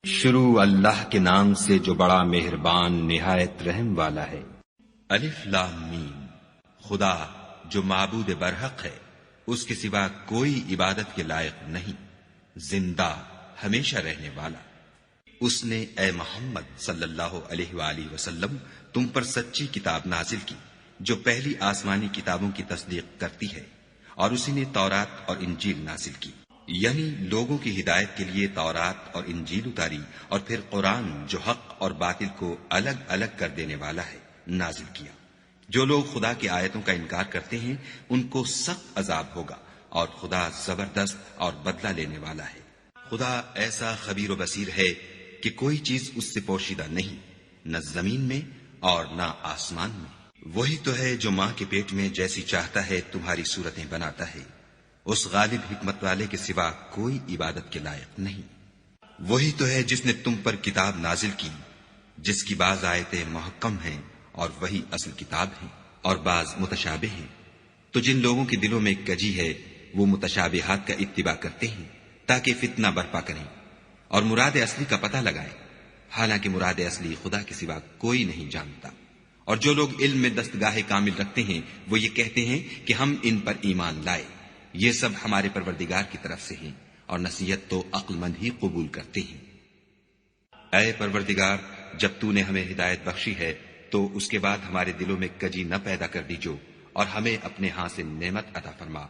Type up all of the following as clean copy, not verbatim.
شروع اللہ کے نام سے جو بڑا مہربان نہایت رحم والا ہے۔ الف لام میم۔ خدا جو معبود برحق ہے، اس کے سوا کوئی عبادت کے لائق نہیں، زندہ ہمیشہ رہنے والا۔ اس نے اے محمد صلی اللہ علیہ وآلہ وسلم تم پر سچی کتاب نازل کی جو پہلی آسمانی کتابوں کی تصدیق کرتی ہے، اور اسی نے تورات اور انجیل نازل کی، یعنی لوگوں کی ہدایت کے لیے تورات اور انجیل اتاری، اور پھر قرآن جو حق اور باطل کو الگ الگ کر دینے والا ہے نازل کیا۔ جو لوگ خدا کی آیتوں کا انکار کرتے ہیں ان کو سخت عذاب ہوگا، اور خدا زبردست اور بدلہ لینے والا ہے۔ خدا ایسا خبیر و بصیر ہے کہ کوئی چیز اس سے پوشیدہ نہیں، نہ زمین میں اور نہ آسمان میں۔ وہی تو ہے جو ماں کے پیٹ میں جیسی چاہتا ہے تمہاری صورتیں بناتا ہے، اس غالب حکمت والے کے سوا کوئی عبادت کے لائق نہیں۔ وہی تو ہے جس نے تم پر کتاب نازل کی جس کی بعض آیتیں محکم ہیں اور وہی اصل کتاب ہیں، اور بعض متشابہ ہیں۔ تو جن لوگوں کے دلوں میں کجی ہے وہ متشابہات کا اتباع کرتے ہیں تاکہ فتنہ برپا کریں اور مراد اصلی کا پتہ لگائیں، حالانکہ مراد اصلی خدا کے سوا کوئی نہیں جانتا۔ اور جو لوگ علم میں دستگاہ کامل رکھتے ہیں وہ یہ کہتے ہیں کہ ہم ان پر ایمان لائے، یہ سب ہمارے پروردگار کی طرف سے ہیں، اور نصیحت تو عقل مند ہی قبول کرتے ہیں۔ اے پروردگار، جب تو نے ہمیں ہدایت بخشی ہے تو اس کے بعد ہمارے دلوں میں کجی نہ پیدا کر دیجو، اور ہمیں اپنے ہاں سے نعمت عطا فرما،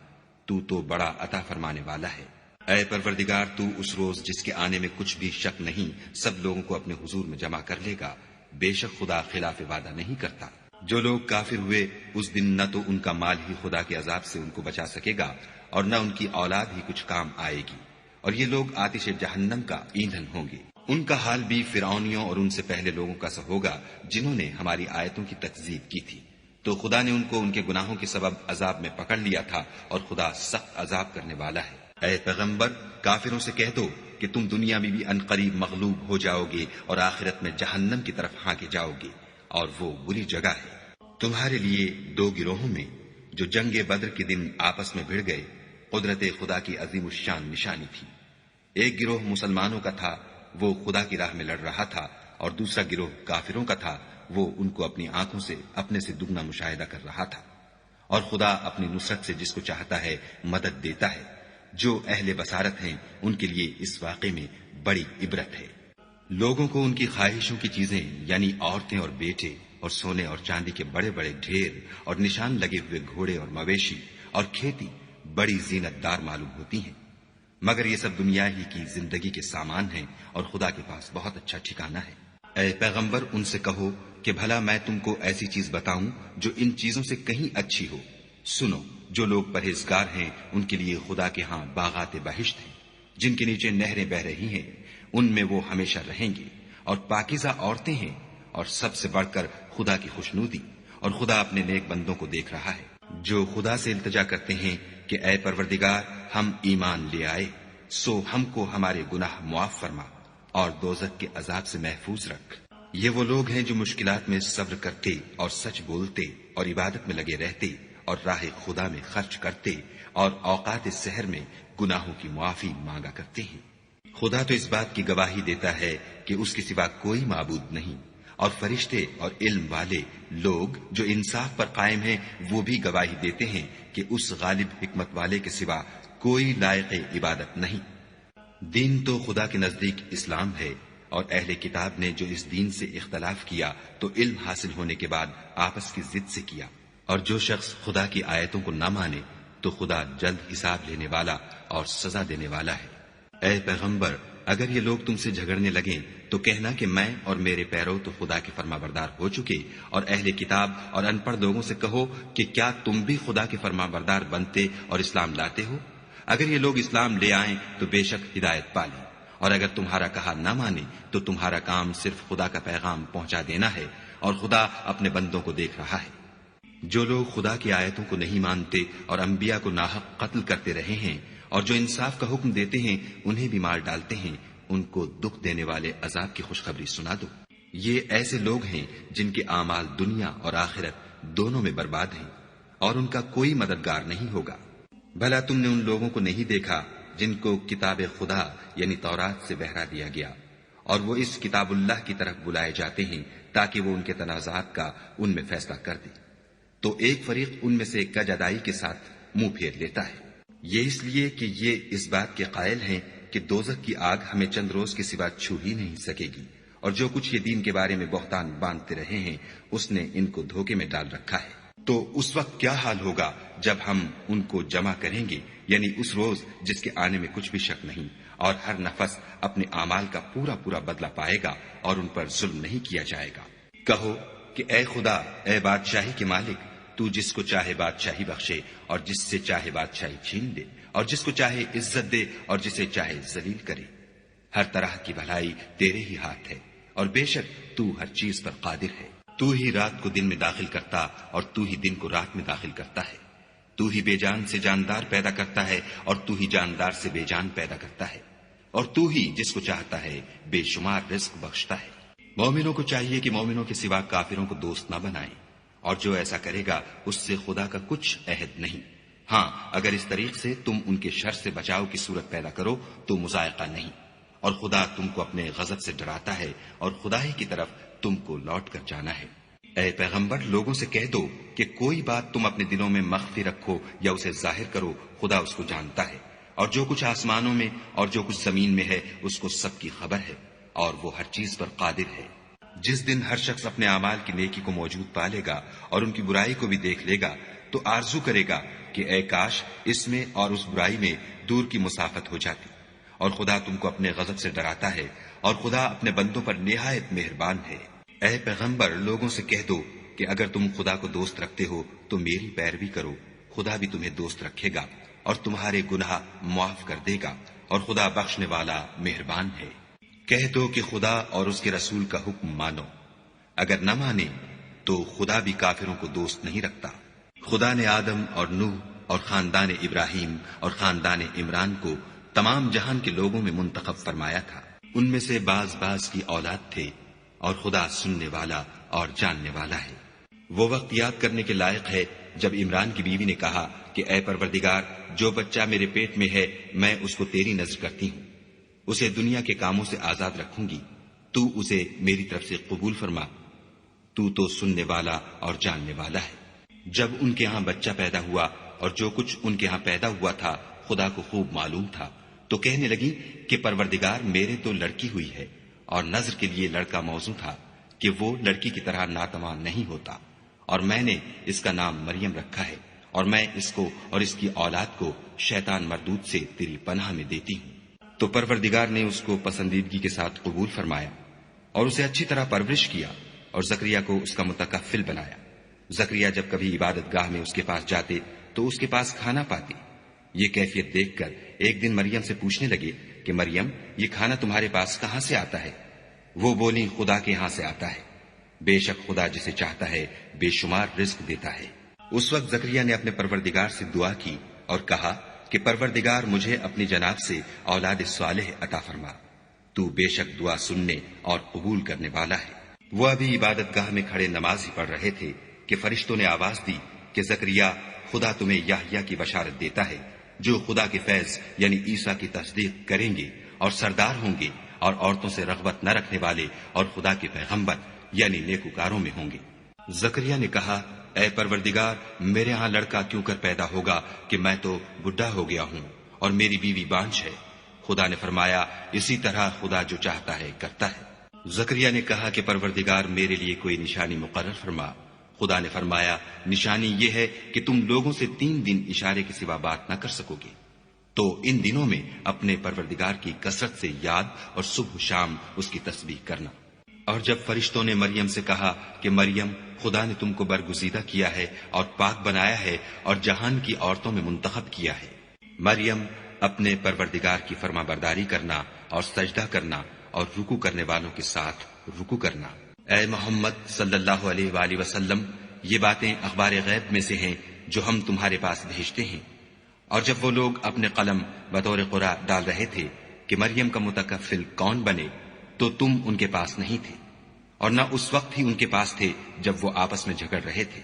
تو بڑا عطا فرمانے والا ہے۔ اے پروردگار، تو اس روز جس کے آنے میں کچھ بھی شک نہیں سب لوگوں کو اپنے حضور میں جمع کر لے گا، بے شک خدا خلاف وعدہ نہیں کرتا۔ جو لوگ کافر ہوئے اس دن نہ تو ان کا مال ہی خدا کے عذاب سے ان کو بچا سکے گا، اور نہ ان کی اولاد ہی کچھ کام آئے گی، اور یہ لوگ آتش جہنم کا ایندھن ہوں گے۔ ان کا حال بھی فرعونیوں اور ان سے پہلے لوگوں کا سا ہوگا جنہوں نے ہماری آیتوں کی تکذیب کی تھی، تو خدا نے ان کو ان کے گناہوں کے سبب عذاب میں پکڑ لیا تھا، اور خدا سخت عذاب کرنے والا ہے۔ اے پیغمبر، کافروں سے کہہ دو کہ تم دنیا میں بھی عنقریب مغلوب ہو جاؤ گے اور آخرت میں جہنم کی طرف ہانکے جاؤ گے، اور وہ بری جگہ ہے۔ تمہارے لیے دو گروہوں میں جو جنگ بدر کے دن آپس میں بھڑ گئے قدرت خدا کی عظیم الشان نشانی تھی۔ ایک گروہ مسلمانوں کا تھا، وہ خدا کی راہ میں لڑ رہا تھا، اور دوسرا گروہ کافروں کا تھا، وہ ان کو اپنی آنکھوں سے اپنے سے دگنا مشاہدہ کر رہا تھا۔ اور خدا اپنی نصرت سے جس کو چاہتا ہے مدد دیتا ہے۔ جو اہل بصارت ہیں ان کے لیے اس واقعے میں بڑی عبرت ہے۔ لوگوں کو ان کی خواہشوں کی چیزیں یعنی عورتیں اور بیٹے اور سونے اور چاندی کے بڑے بڑے ڈھیر اور نشان لگے ہوئے گھوڑے اور مویشی اور کھیتی بڑی زینت دار معلوم ہوتی ہیں، مگر یہ سب دنیا ہی کی زندگی کے سامان ہیں، اور خدا کے پاس بہت اچھا ٹھکانہ ہے۔ اے پیغمبر، ان سے کہو کہ بھلا میں تم کو ایسی چیز بتاؤں جو ان چیزوں سے کہیں اچھی ہو۔ سنو، جو لوگ پرہیزگار ہیں ان کے لیے خدا کے ہاں باغات بہشت ہیں جن کے نیچے نہریں بہ رہی ہیں، ان میں وہ ہمیشہ رہیں گے، اور پاکیزہ عورتیں ہیں، اور سب سے بڑھ کر خدا کی خوشنودی، اور خدا اپنے نیک بندوں کو دیکھ رہا ہے جو خدا سے التجا کرتے ہیں کہ اے پروردگار، ہم ایمان لے آئے، سو ہم کو ہمارے گناہ معاف فرما اور دوزخ کے عذاب سے محفوظ رکھ۔ یہ وہ لوگ ہیں جو مشکلات میں صبر کرتے اور سچ بولتے اور عبادت میں لگے رہتے اور راہ خدا میں خرچ کرتے اور اوقات سحر میں گناہوں کی معافی مانگا کرتے ہیں۔ خدا تو اس بات کی گواہی دیتا ہے کہ اس کے سوا کوئی معبود نہیں، اور فرشتے اور علم والے لوگ جو انصاف پر قائم ہیں وہ بھی گواہی دیتے ہیں کہ اس غالب حکمت والے کے سوا کوئی لائق عبادت نہیں۔ دین تو خدا کے نزدیک اسلام ہے، اور اہل کتاب نے جو اس دین سے اختلاف کیا تو علم حاصل ہونے کے بعد آپس کی ضد سے کیا، اور جو شخص خدا کی آیتوں کو نہ مانے تو خدا جلد حساب لینے والا اور سزا دینے والا ہے۔ اے پیغمبر، اگر یہ لوگ تم سے جھگڑنے لگیں تو کہنا کہ میں اور میرے پیرو تو خدا کے فرما بردار ہو چکے، اور اہل کتاب اور ان پڑھ لوگوں سے کہو کہ کیا تم بھی خدا کے فرما بردار بنتے اور اسلام لاتے ہو؟ اگر یہ لوگ اسلام لے آئیں تو بے شک ہدایت پالیں، اور اگر تمہارا کہا نہ مانے تو تمہارا کام صرف خدا کا پیغام پہنچا دینا ہے، اور خدا اپنے بندوں کو دیکھ رہا ہے۔ جو لوگ خدا کی آیتوں کو نہیں مانتے اور انبیاء کو ناحق قتل کرتے رہے ہیں، اور جو انصاف کا حکم دیتے ہیں انہیں بھی مار ڈالتے ہیں، ان کو دکھ دینے والے عذاب کی خوشخبری سنا دو۔ یہ ایسے لوگ ہیں جن کے اعمال دنیا اور آخرت دونوں میں برباد ہیں، اور ان کا کوئی مددگار نہیں ہوگا۔ بھلا تم نے ان لوگوں کو نہیں دیکھا جن کو کتاب خدا یعنی تورات سے بہرا دیا گیا، اور وہ اس کتاب اللہ کی طرف بلائے جاتے ہیں تاکہ وہ ان کے تنازعات کا ان میں فیصلہ کر دے، تو ایک فریق ان میں سے کج ادائی کے ساتھ منہ پھیر لیتا ہے۔ یہ اس لیے کہ یہ اس بات کے قائل ہیں کہ دوزخ کی آگ ہمیں چند روز کے سوا چھو ہی نہیں سکے گی، اور جو کچھ یہ دین کے بارے میں بہتان باندھتے رہے ہیں اس نے ان کو دھوکے میں ڈال رکھا ہے۔ تو اس وقت کیا حال ہوگا جب ہم ان کو جمع کریں گے، یعنی اس روز جس کے آنے میں کچھ بھی شک نہیں، اور ہر نفس اپنے اعمال کا پورا پورا بدلہ پائے گا اور ان پر ظلم نہیں کیا جائے گا۔ کہو کہ اے خدا، اے بادشاہی کے مالک، تو جس کو چاہے بادشاہی بخشے اور جس سے چاہے بادشاہی چھین دے، اور جس کو چاہے عزت دے اور جسے چاہے ذلیل کرے۔ ہر طرح کی بھلائی تیرے ہی ہاتھ ہے، اور بے شک تو ہر چیز پر قادر ہے۔ تو ہی رات کو دن میں داخل کرتا اور تو ہی دن کو رات میں داخل کرتا ہے۔ تو ہی بے جان سے جاندار پیدا کرتا ہے اور تو ہی جاندار سے بے جان پیدا کرتا ہے، اور تو ہی جس کو چاہتا ہے بے شمار رزق بخشتا ہے۔ مومنوں کو چاہیے کہ مومنوں کے سوا کافروں کو دوست نہ بنائیں، اور جو ایسا کرے گا اس سے خدا کا کچھ عہد نہیں۔ ہاں، اگر اس طریق سے تم ان کے شر سے بچاؤ کی صورت پیدا کرو تو مذائقہ نہیں، اور خدا تم کو اپنے غضب سے ڈراتا ہے اور خدا ہی کی طرف تم کو لوٹ کر جانا ہے۔ اے پیغمبر، لوگوں سے کہہ دو کہ کوئی بات تم اپنے دلوں میں مخفی رکھو یا اسے ظاہر کرو، خدا اس کو جانتا ہے، اور جو کچھ آسمانوں میں اور جو کچھ زمین میں ہے اس کو سب کی خبر ہے، اور وہ ہر چیز پر قادر ہے۔ جس دن ہر شخص اپنے اعمال کی نیکی کو موجود پا لے گا اور ان کی برائی کو بھی دیکھ لے گا تو آرزو کرے گا کہ اے کاش اس میں اور اس برائی میں دور کی مسافت ہو جاتی۔ اور خدا تم کو اپنے غضب سے ڈراتا ہے، اور خدا اپنے بندوں پر نہایت مہربان ہے۔ اے پیغمبر، لوگوں سے کہہ دو کہ اگر تم خدا کو دوست رکھتے ہو تو میری پیروی کرو، خدا بھی تمہیں دوست رکھے گا اور تمہارے گناہ معاف کر دے گا، اور خدا بخشنے والا مہربان ہے۔ کہہ دو کہ خدا اور اس کے رسول کا حکم مانو، اگر نہ مانے تو خدا بھی کافروں کو دوست نہیں رکھتا۔ خدا نے آدم اور نوح اور خاندان ابراہیم اور خاندان عمران کو تمام جہان کے لوگوں میں منتخب فرمایا تھا، ان میں سے بعض بعض کی اولاد تھے، اور خدا سننے والا اور جاننے والا ہے۔ وہ وقت یاد کرنے کے لائق ہے جب عمران کی بیوی نے کہا کہ اے پروردگار، جو بچہ میرے پیٹ میں ہے میں اس کو تیری نذر کرتی ہوں، اسے دنیا کے کاموں سے آزاد رکھوں گی، تو اسے میری طرف سے قبول فرما، تو سننے والا اور جاننے والا ہے۔ جب ان کے ہاں بچہ پیدا ہوا اور جو کچھ ان کے ہاں پیدا ہوا تھا خدا کو خوب معلوم تھا، تو کہنے لگی کہ پروردگار، میرے تو لڑکی ہوئی ہے، اور نذر کے لیے لڑکا موزوں تھا کہ وہ لڑکی کی طرح ناتواں نہیں ہوتا، اور میں نے اس کا نام مریم رکھا ہے، اور میں اس کو اور اس کی اولاد کو شیطان مردود سے تیری پناہ میں دیتی ہوں۔ تو پروردگار نے اس کو پسندیدگی کے ساتھ قبول فرمایا اور اسے اچھی طرح پرورش کیا، اور زکریا کو اس کا متکفل بنایا۔ زکریا جب کبھی عبادت گاہ میں اس کے پاس جاتے تو اس کے پاس کھانا پاتے۔ یہ کیفیت دیکھ کر ایک دن مریم سے پوچھنے لگے کہ مریم، یہ کھانا تمہارے پاس کہاں سے آتا ہے؟ وہ بولی، خدا کے ہاں سے آتا ہے، بے شک خدا جسے چاہتا ہے بے شمار رزق دیتا ہے۔ اس وقت زکریا نے اپنے پروردگار سے دعا کی اور کہا کہ پروردگار، مجھے اپنی جناب سے اولاد صالح عطا فرما، تو بے شک دعا سننے اور قبول کرنے والا ہے۔ وہ ابھی عبادت گاہ میں کھڑے نماز ہی پڑھ رہے تھے کہ فرشتوں نے آواز دی کہ زکریا، خدا تمہیں یحییٰ کی بشارت دیتا ہے، جو خدا کے فیض یعنی عیسیٰ کی تصدیق کریں گے اور سردار ہوں گے، اور عورتوں سے رغبت نہ رکھنے والے اور خدا کے پیغمبر یعنی نیکوکاروں میں ہوں گے۔ زکریا نے کہا، اے پروردگار، میرے ہاں لڑکا کیوں کر پیدا ہوگا کہ میں تو بڈھا ہو گیا ہوں اور میری بیوی بانجھ ہے۔ خدا نے فرمایا، اسی طرح خدا جو چاہتا ہے کرتا ہے۔ زکریا نے کہا کہ پروردگار، میرے لیے کوئی نشانی مقرر فرما۔ خدا نے فرمایا، نشانی یہ ہے کہ تم لوگوں سے 3 دن اشارے کے سوا بات نہ کر سکو گے، تو ان دنوں میں اپنے پروردگار کی کثرت سے یاد اور صبح و شام اس کی تسبیح کرنا۔ اور جب فرشتوں نے مریم سے کہا کہ مریم، خدا نے تم کو برگزیدہ کیا ہے اور پاک بنایا ہے اور جہان کی عورتوں میں منتخب کیا ہے، مریم، اپنے پروردگار کی فرما برداری کرنا اور سجدہ کرنا اور رکوع کرنے والوں کے ساتھ رکوع کرنا۔ اے محمد صلی اللہ علیہ وآلہ وسلم، یہ باتیں اخبار غیب میں سے ہیں جو ہم تمہارے پاس بھیجتے ہیں۔ اور جب وہ لوگ اپنے قلم بطور قرآ ڈال رہے تھے کہ مریم کا متکفل کون بنے، تو تم ان کے پاس نہیں تھے، اور نہ اس وقت ہی ان کے پاس تھے جب وہ آپس میں جھگڑ رہے تھے۔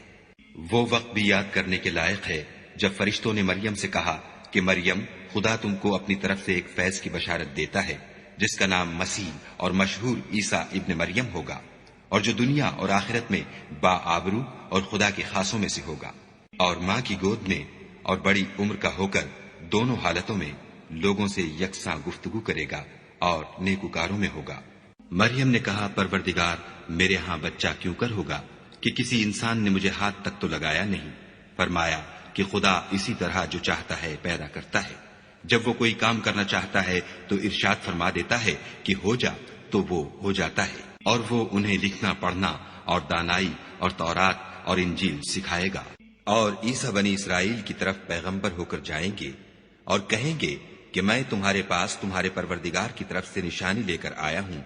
وہ وقت بھی یاد کرنے کے لائق ہے جب فرشتوں نے مریم سے کہا کہ مریم، خدا تم کو اپنی طرف سے ایک فیض کی بشارت دیتا ہے جس کا نام مسیح اور مشہور عیسیٰ ابن مریم ہوگا، اور جو دنیا اور آخرت میں با آبرو اور خدا کے خاصوں میں سے ہوگا، اور ماں کی گود میں اور بڑی عمر کا ہو کر دونوں حالتوں میں لوگوں سے یکساں گفتگو کرے گا اور نیکوکاروں میں ہوگا۔ مریم نے کہا، پروردگار، میرے ہاں بچہ کیوں کر ہوگا کہ کسی انسان نے مجھے ہاتھ تک تو لگایا نہیں۔ فرمایا کہ خدا اسی طرح جو چاہتا ہے پیدا کرتا ہے، جب وہ کوئی کام کرنا چاہتا ہے تو ارشاد فرما دیتا ہے کہ ہو جا، تو وہ ہو جاتا ہے، اور وہ انہیں لکھنا پڑھنا اور دانائی اور تورات اور انجیل سکھائے گا۔ اور عیسیٰ بنی اسرائیل کی طرف پیغمبر ہو کر جائیں گے اور کہیں گے کہ میں تمہارے پاس تمہارے پروردگار کی طرف سے نشانی لے کر آیا ہوں،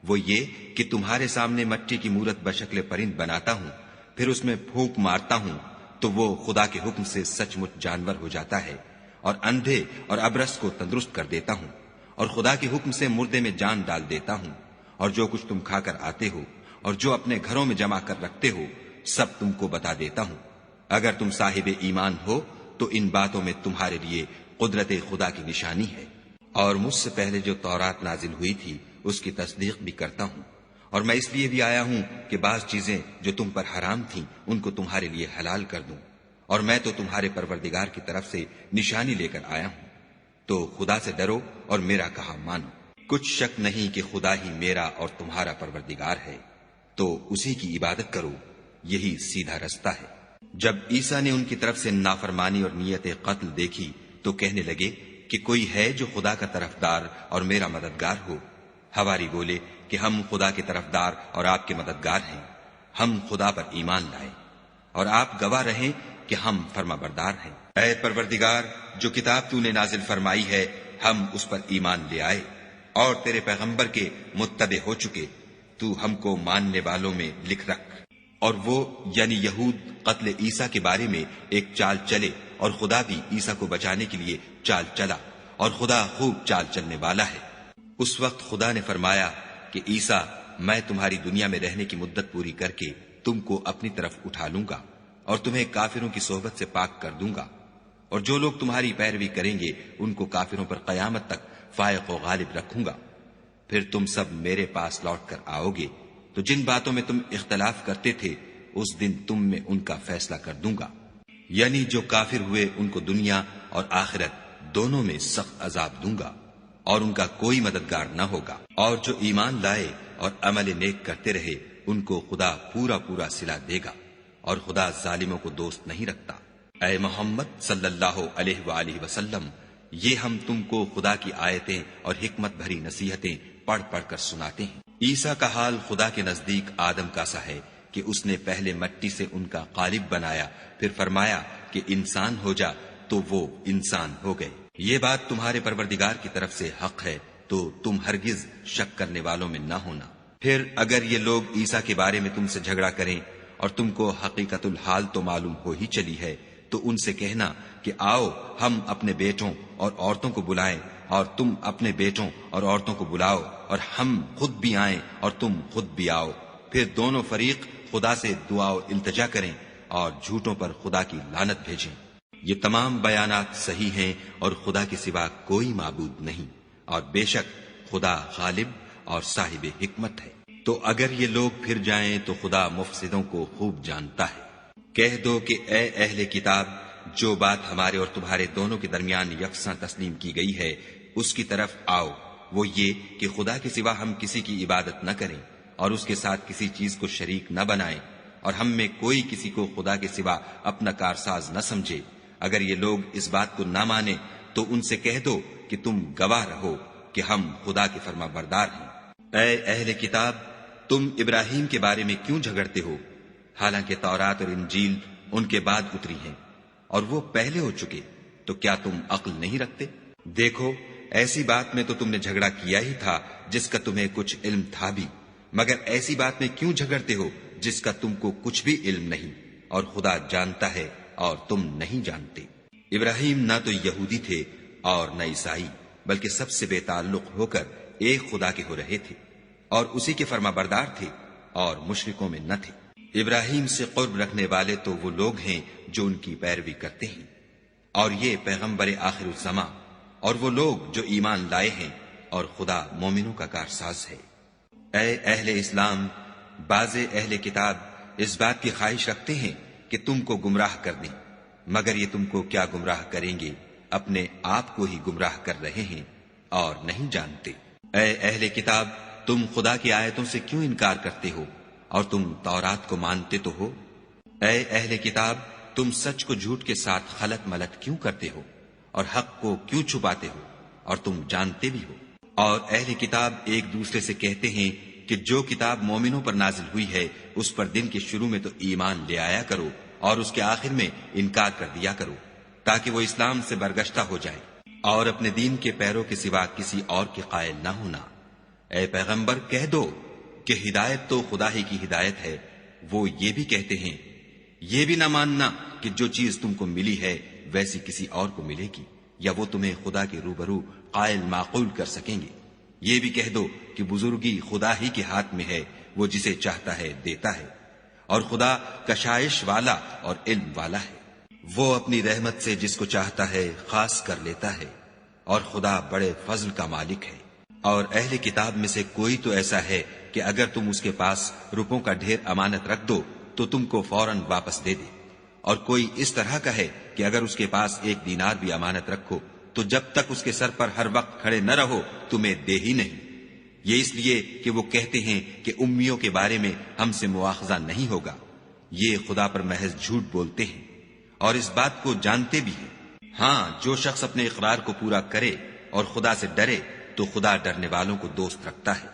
وہ یہ کہ تمہارے سامنے مٹی کی مورت بشکل پرند بناتا ہوں، پھر اس میں پھونک مارتا ہوں تو وہ خدا کے حکم سے سچ مچ جانور ہو جاتا ہے، اور اندھے اور ابرص کو تندرست کر دیتا ہوں، اور خدا کے حکم سے مردے میں جان ڈال دیتا ہوں، اور جو کچھ تم کھا کر آتے ہو اور جو اپنے گھروں میں جمع کر رکھتے ہو سب تم کو بتا دیتا ہوں۔ اگر تم صاحب ایمان ہو تو ان باتوں میں تمہارے لیے قدرت خدا کی نشانی ہے، اور مجھ سے پہلے جو تورات نازل ہوئی تھی اس کی تصدیق بھی کرتا ہوں، اور میں اس لیے بھی آیا ہوں کہ بعض چیزیں جو تم پر حرام تھیں ان کو تمہارے لیے حلال کر دوں، اور میں تو تمہارے پروردگار کی طرف سے نشانی لے کر آیا ہوں، تو خدا سے ڈرو اور میرا کہا مانو۔ کچھ شک نہیں کہ خدا ہی میرا اور تمہارا پروردگار ہے، تو اسی کی عبادت کرو، یہی سیدھا رستہ ہے۔ جب عیسیٰ نے ان کی طرف سے نافرمانی اور نیت قتل دیکھی تو کہنے لگے کہ کوئی ہے جو خدا کا طرفدار اور میرا مددگار ہو؟ حواری بولے کہ ہم خدا کے طرفدار اور آپ کے مددگار ہیں، ہم خدا پر ایمان لائے اور آپ گواہ رہیں کہ ہم فرما بردار ہیں۔ اے پروردگار، جو کتاب تو نے نازل فرمائی ہے ہم اس پر ایمان لے آئے اور تیرے پیغمبر کے متبع ہو چکے، تو ہم کو ماننے والوں میں لکھ رکھ۔ اور وہ یعنی یہود قتل عیسیٰ کے بارے میں ایک چال چلے، اور خدا بھی عیسیٰ کو بچانے کے لیے چال چلا، اور خدا خوب چال چلنے والا ہے۔ اس وقت خدا نے فرمایا کہ عیسیٰ، میں تمہاری دنیا میں رہنے کی مدت پوری کر کے تم کو اپنی طرف اٹھا لوں گا اور تمہیں کافروں کی صحبت سے پاک کر دوں گا، اور جو لوگ تمہاری پیروی کریں گے ان کو کافروں پر قیامت تک فائق و غالب رکھوں گا۔ پھر تم سب میرے پاس لوٹ کر آؤ گے تو جن باتوں میں تم اختلاف کرتے تھے اس دن تم میں ان کا فیصلہ کر دوں گا، یعنی جو کافر ہوئے ان کو دنیا اور آخرت دونوں میں سخت عذاب دوں گا، اور ان کا کوئی مددگار نہ ہوگا۔ اور جو ایمان لائے اور عمل نیک کرتے رہے ان کو خدا پورا پورا صلہ دے گا، اور خدا ظالموں کو دوست نہیں رکھتا۔ اے محمد صلی اللہ علیہ وآلہ وسلم، یہ ہم تم کو خدا کی آیتیں اور حکمت بھری نصیحتیں پڑھ پڑھ کر سناتے ہیں۔ عیسیٰ کا حال خدا کے نزدیک آدم کا سا ہے کہ اس نے پہلے مٹی سے ان کا قالب بنایا، پھر فرمایا کہ انسان ہو جا، تو وہ انسان ہو گئے۔ یہ بات تمہارے پروردگار کی طرف سے حق ہے، تو تم ہرگز شک کرنے والوں میں نہ ہونا۔ پھر اگر یہ لوگ عیسیٰ کے بارے میں تم سے جھگڑا کریں اور تم کو حقیقت الحال تو معلوم ہو ہی چلی ہے، تو ان سے کہنا کہ آؤ ہم اپنے بیٹوں اور عورتوں کو بلائیں، اور تم اپنے بیٹوں اور عورتوں کو بلاؤ، اور ہم خود بھی آئیں اور تم خود بھی آؤ، پھر دونوں فریق خدا سے دعا و التجا کریں اور جھوٹوں پر خدا کی لعنت بھیجیں۔ یہ تمام بیانات صحیح ہیں اور خدا کے سوا کوئی معبود نہیں، اور بے شک خدا غالب اور صاحب حکمت ہے۔ تو اگر یہ لوگ پھر جائیں تو خدا مفسدوں کو خوب جانتا ہے۔ کہہ دو کہ اے اہل کتاب، جو بات ہمارے اور تمہارے دونوں کے درمیان یکساں تسلیم کی گئی ہے اس کی طرف آؤ، وہ یہ کہ خدا کے سوا ہم کسی کی عبادت نہ کریں اور اس کے ساتھ کسی چیز کو شریک نہ بنائیں، اور ہم میں کوئی کسی کو خدا کے سوا اپنا کارساز نہ سمجھے۔ اگر یہ لوگ اس بات کو نہ مانے تو ان سے کہہ دو کہ تم گواہ رہو کہ ہم خدا کے فرما بردار ہیں۔ اے اہل کتاب، تم ابراہیم کے بارے میں کیوں جھگڑتے ہو، حالانکہ تورات اور انجیل ان کے بعد اتری ہیں اور وہ پہلے ہو چکے، تو کیا تم عقل نہیں رکھتے؟ دیکھو، ایسی بات میں تو تم نے جھگڑا کیا ہی تھا جس کا تمہیں کچھ علم تھا بھی، مگر ایسی بات میں کیوں جھگڑتے ہو جس کا تم کو کچھ بھی علم نہیں، اور خدا جانتا ہے اور تم نہیں جانتے۔ ابراہیم نہ تو یہودی تھے اور نہ عیسائی، بلکہ سب سے بے تعلق ہو کر ایک خدا کے ہو رہے تھے اور اسی کے فرما بردار تھے اور مشرکوں میں نہ تھے۔ ابراہیم سے قرب رکھنے والے تو وہ لوگ ہیں جو ان کی پیروی کرتے ہیں، اور یہ پیغمبر آخر الزماں اور وہ لوگ جو ایمان لائے ہیں اور خدا مومنوں کا کارساز ہے۔ اے اہل اسلام، بعض اہل کتاب اس بات کی خواہش رکھتے ہیں کہ تم کو گمراہ کر دیں، مگر یہ تم کو کیا گمراہ کریں گے، اپنے آپ کو ہی گمراہ کر رہے ہیں اور نہیں جانتے۔ اے اہل کتاب، تم خدا کی آیتوں سے کیوں انکار کرتے ہو اور تم تورات کو مانتے تو ہو؟ اے اہل کتاب، تم سچ کو جھوٹ کے ساتھ خلط ملط کیوں کرتے ہو اور حق کو کیوں چھپاتے ہو اور تم جانتے بھی ہو؟ اور اہل کتاب ایک دوسرے سے کہتے ہیں کہ جو کتاب مومنوں پر نازل ہوئی ہے اس پر دن کے شروع میں تو ایمان لے آیا کرو اور اس کے آخر میں انکار کر دیا کرو، تاکہ وہ اسلام سے برگشتہ ہو جائیں اور اپنے دین کے پیروں کے سوا کسی اور کے قائل نہ ہونا۔ اے پیغمبر، کہہ دو کہ ہدایت تو خدا ہی کی ہدایت ہے۔ وہ یہ بھی کہتے ہیں یہ بھی نہ ماننا کہ جو چیز تم کو ملی ہے ویسی کسی اور کو ملے گی، یا وہ تمہیں خدا کے روبرو قائل معقول کر سکیں گے۔ یہ بھی کہہ دو کہ بزرگی خدا ہی کے ہاتھ میں ہے، وہ جسے چاہتا ہے دیتا ہے، اور خدا کشائش والا اور علم والا ہے۔ وہ اپنی رحمت سے جس کو چاہتا ہے خاص کر لیتا ہے، اور خدا بڑے فضل کا مالک ہے۔ اور اہل کتاب میں سے کوئی تو ایسا ہے کہ اگر تم اس کے پاس روپوں کا ڈھیر امانت رکھ دو تو تم کو فوراً واپس دے دے، اور کوئی اس طرح کا ہے کہ اگر اس کے پاس 1 دینار بھی امانت رکھو تو جب تک اس کے سر پر ہر وقت کھڑے نہ رہو تمہیں دے ہی نہیں۔ یہ اس لیے کہ وہ کہتے ہیں کہ امیوں کے بارے میں ہم سے مواخذہ نہیں ہوگا۔ یہ خدا پر محض جھوٹ بولتے ہیں اور اس بات کو جانتے بھی ہیں۔ ہاں، جو شخص اپنے اقرار کو پورا کرے اور خدا سے ڈرے تو خدا ڈرنے والوں کو دوست رکھتا ہے۔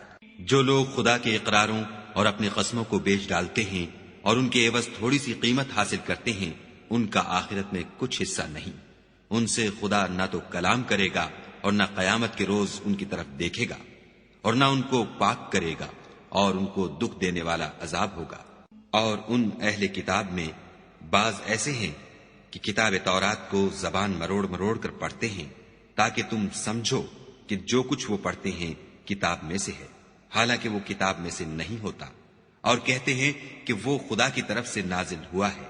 جو لوگ خدا کے اقراروں اور اپنی قسموں کو بیچ ڈالتے ہیں اور ان کے عوض تھوڑی سی قیمت حاصل کرتے ہیں، ان کا آخرت میں کچھ حصہ نہیں۔ ان سے خدا نہ تو کلام کرے گا اور نہ قیامت کے روز ان کی طرف دیکھے گا، اور نہ ان کو پاک کرے گا، اور ان کو دکھ دینے والا عذاب ہوگا۔ اور ان اہل کتاب میں بعض ایسے ہیں کہ کتاب تورات کو زبان مروڑ مروڑ کر پڑھتے ہیں تاکہ تم سمجھو کہ جو کچھ وہ پڑھتے ہیں کتاب میں سے ہے، حالانکہ وہ کتاب میں سے نہیں ہوتا، اور کہتے ہیں کہ وہ خدا کی طرف سے نازل ہوا ہے،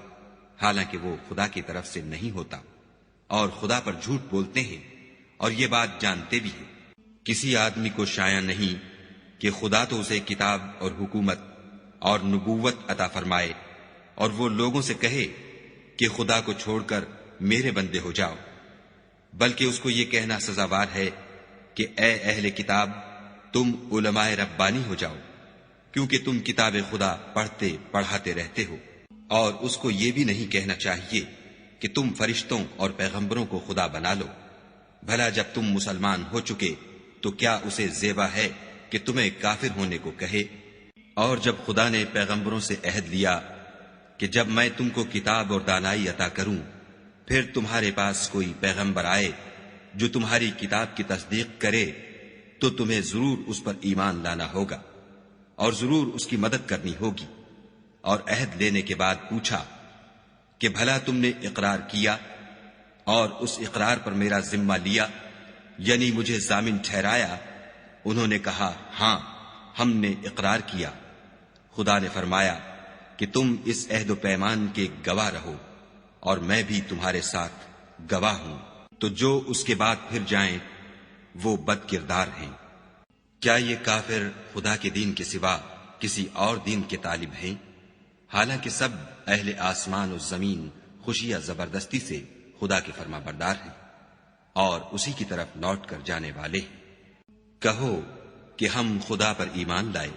حالانکہ وہ خدا کی طرف سے نہیں ہوتا، اور خدا پر جھوٹ بولتے ہیں اور یہ بات جانتے بھی ہیں۔ کسی آدمی کو شایع نہیں کہ خدا تو اسے کتاب اور حکومت اور نبوت عطا فرمائے اور وہ لوگوں سے کہے کہ خدا کو چھوڑ کر میرے بندے ہو جاؤ، بلکہ اس کو یہ کہنا سزاوار ہے کہ اے اہل کتاب، تم علماء ربانی ہو جاؤ، کیونکہ تم کتاب خدا پڑھتے پڑھاتے رہتے ہو۔ اور اس کو یہ بھی نہیں کہنا چاہیے کہ تم فرشتوں اور پیغمبروں کو خدا بنا لو۔ بھلا جب تم مسلمان ہو چکے تو کیا اسے زیبا ہے کہ تمہیں کافر ہونے کو کہے؟ اور جب خدا نے پیغمبروں سے عہد لیا کہ جب میں تم کو کتاب اور دانائی عطا کروں، پھر تمہارے پاس کوئی پیغمبر آئے جو تمہاری کتاب کی تصدیق کرے تو تمہیں ضرور اس پر ایمان لانا ہوگا اور ضرور اس کی مدد کرنی ہوگی۔ اور عہد لینے کے بعد پوچھا کہ بھلا تم نے اقرار کیا اور اس اقرار پر میرا ذمہ لیا، یعنی مجھے ضامن ٹھہرایا؟ انہوں نے کہا ہاں، ہم نے اقرار کیا۔ خدا نے فرمایا کہ تم اس عہد و پیمان کے گواہ رہو اور میں بھی تمہارے ساتھ گواہ ہوں۔ تو جو اس کے بعد پھر جائیں وہ بد کردار ہیں۔ کیا یہ کافر خدا کے دین کے سوا کسی اور دین کے طالب ہیں؟ حالانکہ سب اہل آسمان و زمین خوشی یا زبردستی سے خدا کے فرما بردار ہیں اور اسی کی طرف لوٹ کر جانے والے ہیں۔ کہو کہ ہم خدا پر ایمان لائے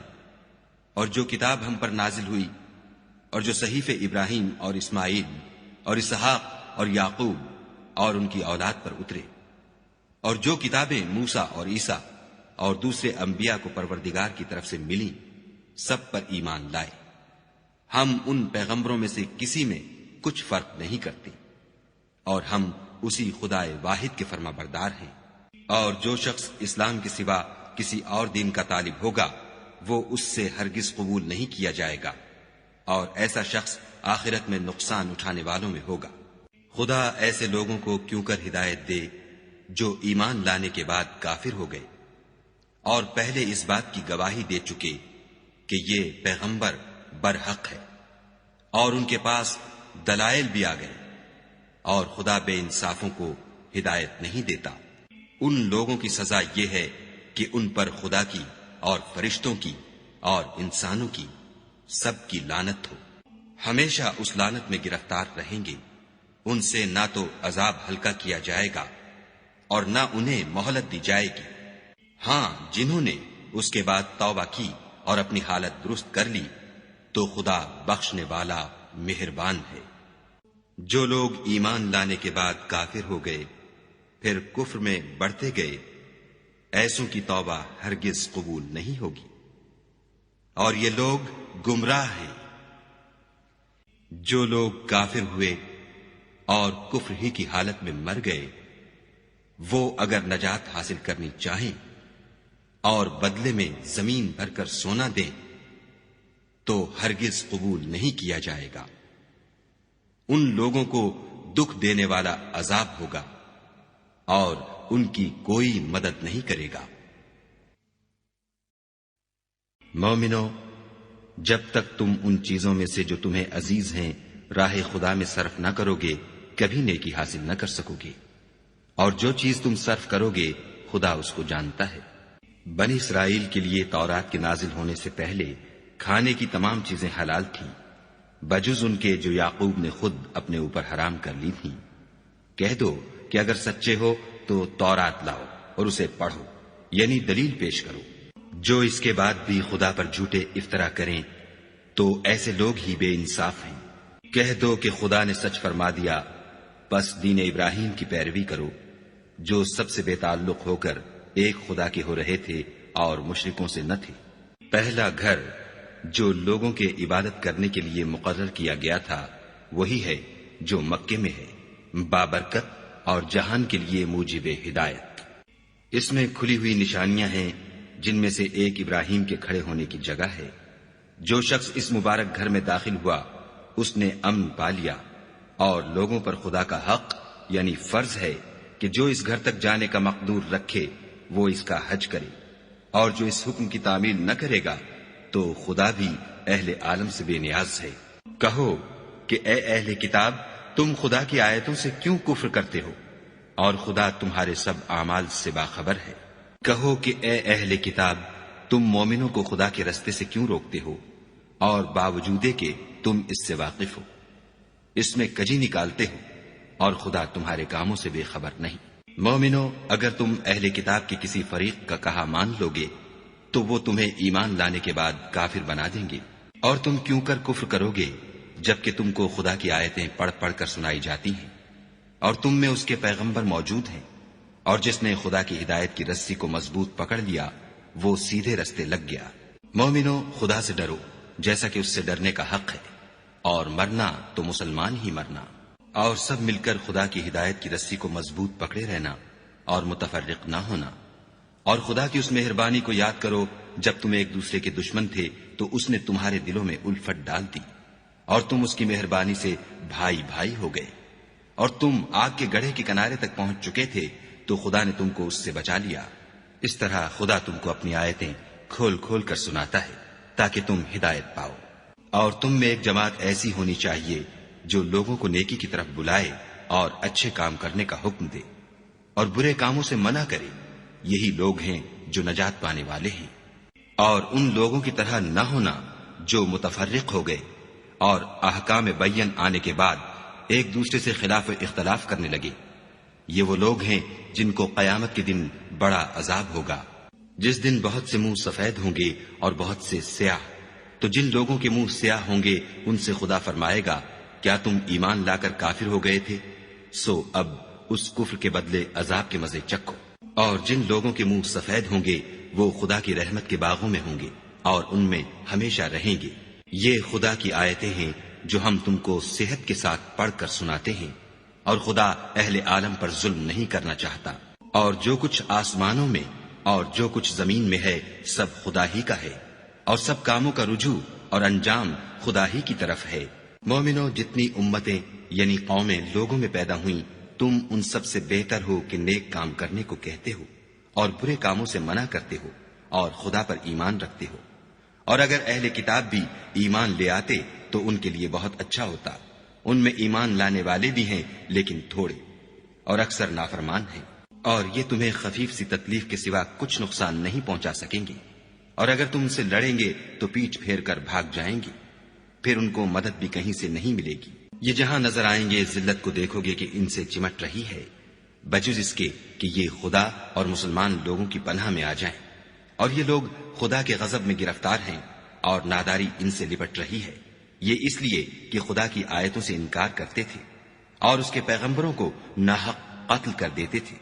اور جو کتاب ہم پر نازل ہوئی اور جو صحیفے ابراہیم اور اسماعیل اور اسحاق اور یعقوب اور ان کی اولاد پر اترے، اور جو کتابیں موسیٰ اور عیسیٰ اور دوسرے انبیاء کو پروردگار کی طرف سے ملی، سب پر ایمان لائے۔ ہم ان پیغمبروں میں سے کسی میں کچھ فرق نہیں کرتے، اور ہم اسی خدا واحد کے فرما بردار ہیں۔ اور جو شخص اسلام کے سوا کسی اور دین کا طالب ہوگا وہ اس سے ہرگز قبول نہیں کیا جائے گا، اور ایسا شخص آخرت میں نقصان اٹھانے والوں میں ہوگا۔ خدا ایسے لوگوں کو کیوں کر ہدایت دے جو ایمان لانے کے بعد کافر ہو گئے اور پہلے اس بات کی گواہی دے چکے کہ یہ پیغمبر برحق ہے، اور ان کے پاس دلائل بھی آ گئے، اور خدا بے انصافوں کو ہدایت نہیں دیتا۔ ان لوگوں کی سزا یہ ہے کہ ان پر خدا کی اور فرشتوں کی اور انسانوں کی سب کی لعنت ہو، ہمیشہ اس لعنت میں گرفتار رہیں گے۔ ان سے نہ تو عذاب ہلکا کیا جائے گا اور نہ انہیں مہلت دی جائے گی۔ ہاں، جنہوں نے اس کے بعد توبہ کی اور اپنی حالت درست کر لی تو خدا بخشنے والا مہربان ہے۔ جو لوگ ایمان لانے کے بعد کافر ہو گئے پھر کفر میں بڑھتے گئے، ایسوں کی توبہ ہرگز قبول نہیں ہوگی، اور یہ لوگ گمراہ ہیں۔ جو لوگ کافر ہوئے اور کفر ہی کی حالت میں مر گئے، وہ اگر نجات حاصل کرنی چاہیں اور بدلے میں زمین بھر کر سونا دیں تو ہرگز قبول نہیں کیا جائے گا۔ ان لوگوں کو دکھ دینے والا عذاب ہوگا اور ان کی کوئی مدد نہیں کرے گا۔ مومنو، جب تک تم ان چیزوں میں سے جو تمہیں عزیز ہیں راہ خدا میں صرف نہ کرو گے کبھی نیکی حاصل نہ کر سکو گے، اور جو چیز تم صرف کرو گے خدا اس کو جانتا ہے۔ بنی اسرائیل کے لیے تورات کے نازل ہونے سے پہلے کھانے کی تمام چیزیں حلال تھیں بجز ان کے جو یعقوب نے خود اپنے اوپر حرام کر لی تھیں۔ کہہ دو کہ اگر سچے ہو تو تورات لاؤ اور اسے پڑھو، یعنی دلیل پیش کرو۔ جو اس کے بعد بھی خدا پر جھوٹے افطرا کریں تو ایسے لوگ ہی بے انصاف ہیں۔ کہہ دو کہ خدا نے سچ فرما دیا، پس دین ابراہیم کی پیروی کرو، جو سب سے بے تعلق ہو کر ایک خدا کے ہو رہے تھے اور مشرکوں سے نہ تھے۔ پہلا گھر جو لوگوں کے عبادت کرنے کے لیے مقرر کیا گیا تھا وہی ہے جو مکے میں ہے، بابرکت اور جہان کے لیے موجب ہدایت۔ اس میں کھلی ہوئی نشانیاں ہیں جن میں سے ایک ابراہیم کے کھڑے ہونے کی جگہ ہے۔ جو شخص اس مبارک گھر میں داخل ہوا اس نے امن پا لیا، اور لوگوں پر خدا کا حق یعنی فرض ہے کہ جو اس گھر تک جانے کا مقدور رکھے وہ اس کا حج کرے، اور جو اس حکم کی تعمیل نہ کرے گا تو خدا بھی اہل عالم سے بے نیاز ہے۔ کہو کہ اے اہل کتاب، تم خدا کی آیتوں سے کیوں کفر کرتے ہو اور خدا تمہارے سب اعمال سے باخبر ہے۔ کہو کہ اے اہل کتاب، تم مومنوں کو خدا کے رستے سے کیوں روکتے ہو اور باوجود کہ تم اس سے واقف ہو، اس میں کجی نکالتے ہو اور خدا تمہارے کاموں سے بے خبر نہیں۔ مومنو، اگر تم اہل کتاب کے کسی فریق کا کہا مان لو گے تو وہ تمہیں ایمان لانے کے بعد کافر بنا دیں گے، اور تم کیوں کر کفر کرو گے جبکہ تم کو خدا کی آیتیں پڑھ پڑھ کر سنائی جاتی ہیں اور تم میں اس کے پیغمبر موجود ہیں، اور جس نے خدا کی ہدایت کی رسی کو مضبوط پکڑ لیا وہ سیدھے رستے لگ گیا۔ مومنو، خدا سے ڈرو جیسا کہ اس سے ڈرنے کا حق ہے، اور مرنا تو مسلمان ہی مرنا، اور سب مل کر خدا کی ہدایت کی رسی کو مضبوط پکڑے رہنا اور متفرق نہ ہونا۔ اور خدا کی اس مہربانی کو یاد کرو جب تم ایک دوسرے کے دشمن تھے تو اس نے تمہارے دلوں میں الفت ڈال دی، اور تم اس کی مہربانی سے بھائی بھائی ہو گئے، اور تم آگ کے گڑھے کے کنارے تک پہنچ چکے تھے تو خدا نے تم کو اس سے بچا لیا۔ اس طرح خدا تم کو اپنی آیتیں کھول کھول کر سناتا ہے تاکہ تم ہدایت پاؤ۔ اور تم میں ایک جماعت ایسی ہونی چاہیے جو لوگوں کو نیکی کی طرف بلائے اور اچھے کام کرنے کا حکم دے اور برے کاموں سے منع کرے، یہی لوگ ہیں جو نجات پانے والے ہیں۔ اور ان لوگوں کی طرح نہ ہونا جو متفرق ہو گئے اور احکام بین آنے کے بعد ایک دوسرے سے خلاف اختلاف کرنے لگے۔ یہ وہ لوگ ہیں جن کو قیامت کے دن بڑا عذاب ہوگا، جس دن بہت سے منہ سفید ہوں گے اور بہت سے سیاہ۔ تو جن لوگوں کے منہ سیاہ ہوں گے ان سے خدا فرمائے گا، کیا تم ایمان لا کر کافر ہو گئے تھے؟ سو اب اس کفر کے بدلے عذاب کے مزے چکھو۔ اور جن لوگوں کے منہ سفید ہوں گے وہ خدا کی رحمت کے باغوں میں ہوں گے اور ان میں ہمیشہ رہیں گے۔ یہ خدا کی آیتیں ہیں جو ہم تم کو صحت کے ساتھ پڑھ کر سناتے ہیں، اور خدا اہل عالم پر ظلم نہیں کرنا چاہتا۔ اور جو کچھ آسمانوں میں اور جو کچھ زمین میں ہے سب خدا ہی کا ہے، اور سب کاموں کا رجوع اور انجام خدا ہی کی طرف ہے۔ مومنو، جتنی امتیں یعنی قومیں لوگوں میں پیدا ہوئیں، تم ان سب سے بہتر ہو کہ نیک کام کرنے کو کہتے ہو اور برے کاموں سے منع کرتے ہو اور خدا پر ایمان رکھتے ہو۔ اور اگر اہل کتاب بھی ایمان لے آتے تو ان کے لیے بہت اچھا ہوتا، ان میں ایمان لانے والے بھی ہیں لیکن تھوڑے، اور اکثر نافرمان ہیں۔ اور یہ تمہیں خفیف سی تکلیف کے سوا کچھ نقصان نہیں پہنچا سکیں گے، اور اگر تم ان سے لڑیں گے تو پیٹھ پھیر کر بھاگ جائیں گے، پھر ان کو مدد بھی کہیں سے نہیں ملے گی۔ یہ جہاں نظر آئیں گے ذلت کو دیکھو گے کہ ان سے چمٹ رہی ہے، بجز اس کے کہ یہ خدا اور مسلمان لوگوں کی پناہ میں آ جائیں، اور یہ لوگ خدا کے غضب میں گرفتار ہیں اور ناداری ان سے لپٹ رہی ہے۔ یہ اس لیے کہ خدا کی آیتوں سے انکار کرتے تھے اور اس کے پیغمبروں کو ناحق قتل کر دیتے تھے،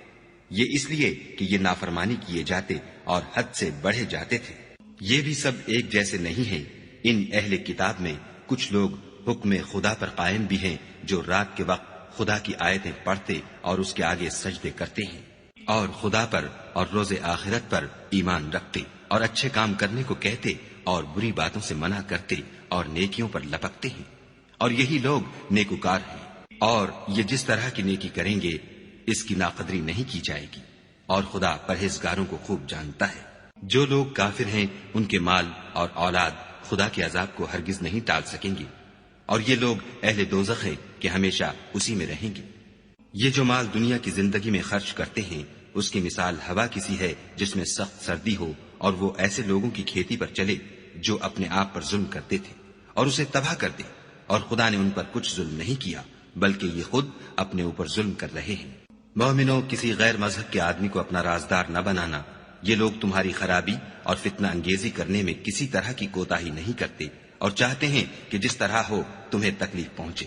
یہ اس لیے کہ یہ نافرمانی کیے جاتے اور حد سے بڑھے جاتے تھے۔ یہ بھی سب ایک جیسے نہیں ہیں۔ ان اہل کتاب میں کچھ لوگ حکم خدا پر قائم بھی ہیں، جو رات کے وقت خدا کی آیتیں پڑھتے اور اس کے آگے سجدے کرتے ہیں، اور خدا پر اور روز آخرت پر ایمان رکھتے اور اچھے کام کرنے کو کہتے اور بری باتوں سے منع کرتے اور نیکیوں پر لپکتے ہیں، اور یہی لوگ نیکوکار ہیں۔ اور یہ جس طرح کی نیکی کریں گے اس کی ناقدری نہیں کی جائے گی، اور خدا پرہیزگاروں کو خوب جانتا ہے۔ جو لوگ کافر ہیں ان کے مال اور اولاد خدا کے عذاب کو ہرگز نہیں ٹال سکیں گے، اور یہ لوگ اہل دوزخ ہیں کہ ہمیشہ اسی میں رہیں گے۔ یہ جو مال دنیا کی زندگی میں خرچ کرتے ہیں اس کی مثال ہوا کسی ہے جس میں سخت سردی ہو، اور وہ ایسے لوگوں کی کھیتی پر چلے جو اپنے آپ پر ظلم کرتے تھے اور اسے تباہ کر دے، اور خدا نے ان پر کچھ ظلم نہیں کیا بلکہ یہ خود اپنے اوپر ظلم کر رہے ہیں۔ مومنوں، کسی غیر مذہب کے آدمی کو اپنا رازدار نہ بنانا، یہ لوگ تمہاری خرابی اور فتنہ انگیزی کرنے میں کسی طرح کی کوتاہی نہیں کرتے اور چاہتے ہیں کہ جس طرح ہو تمہیں تکلیف پہنچے۔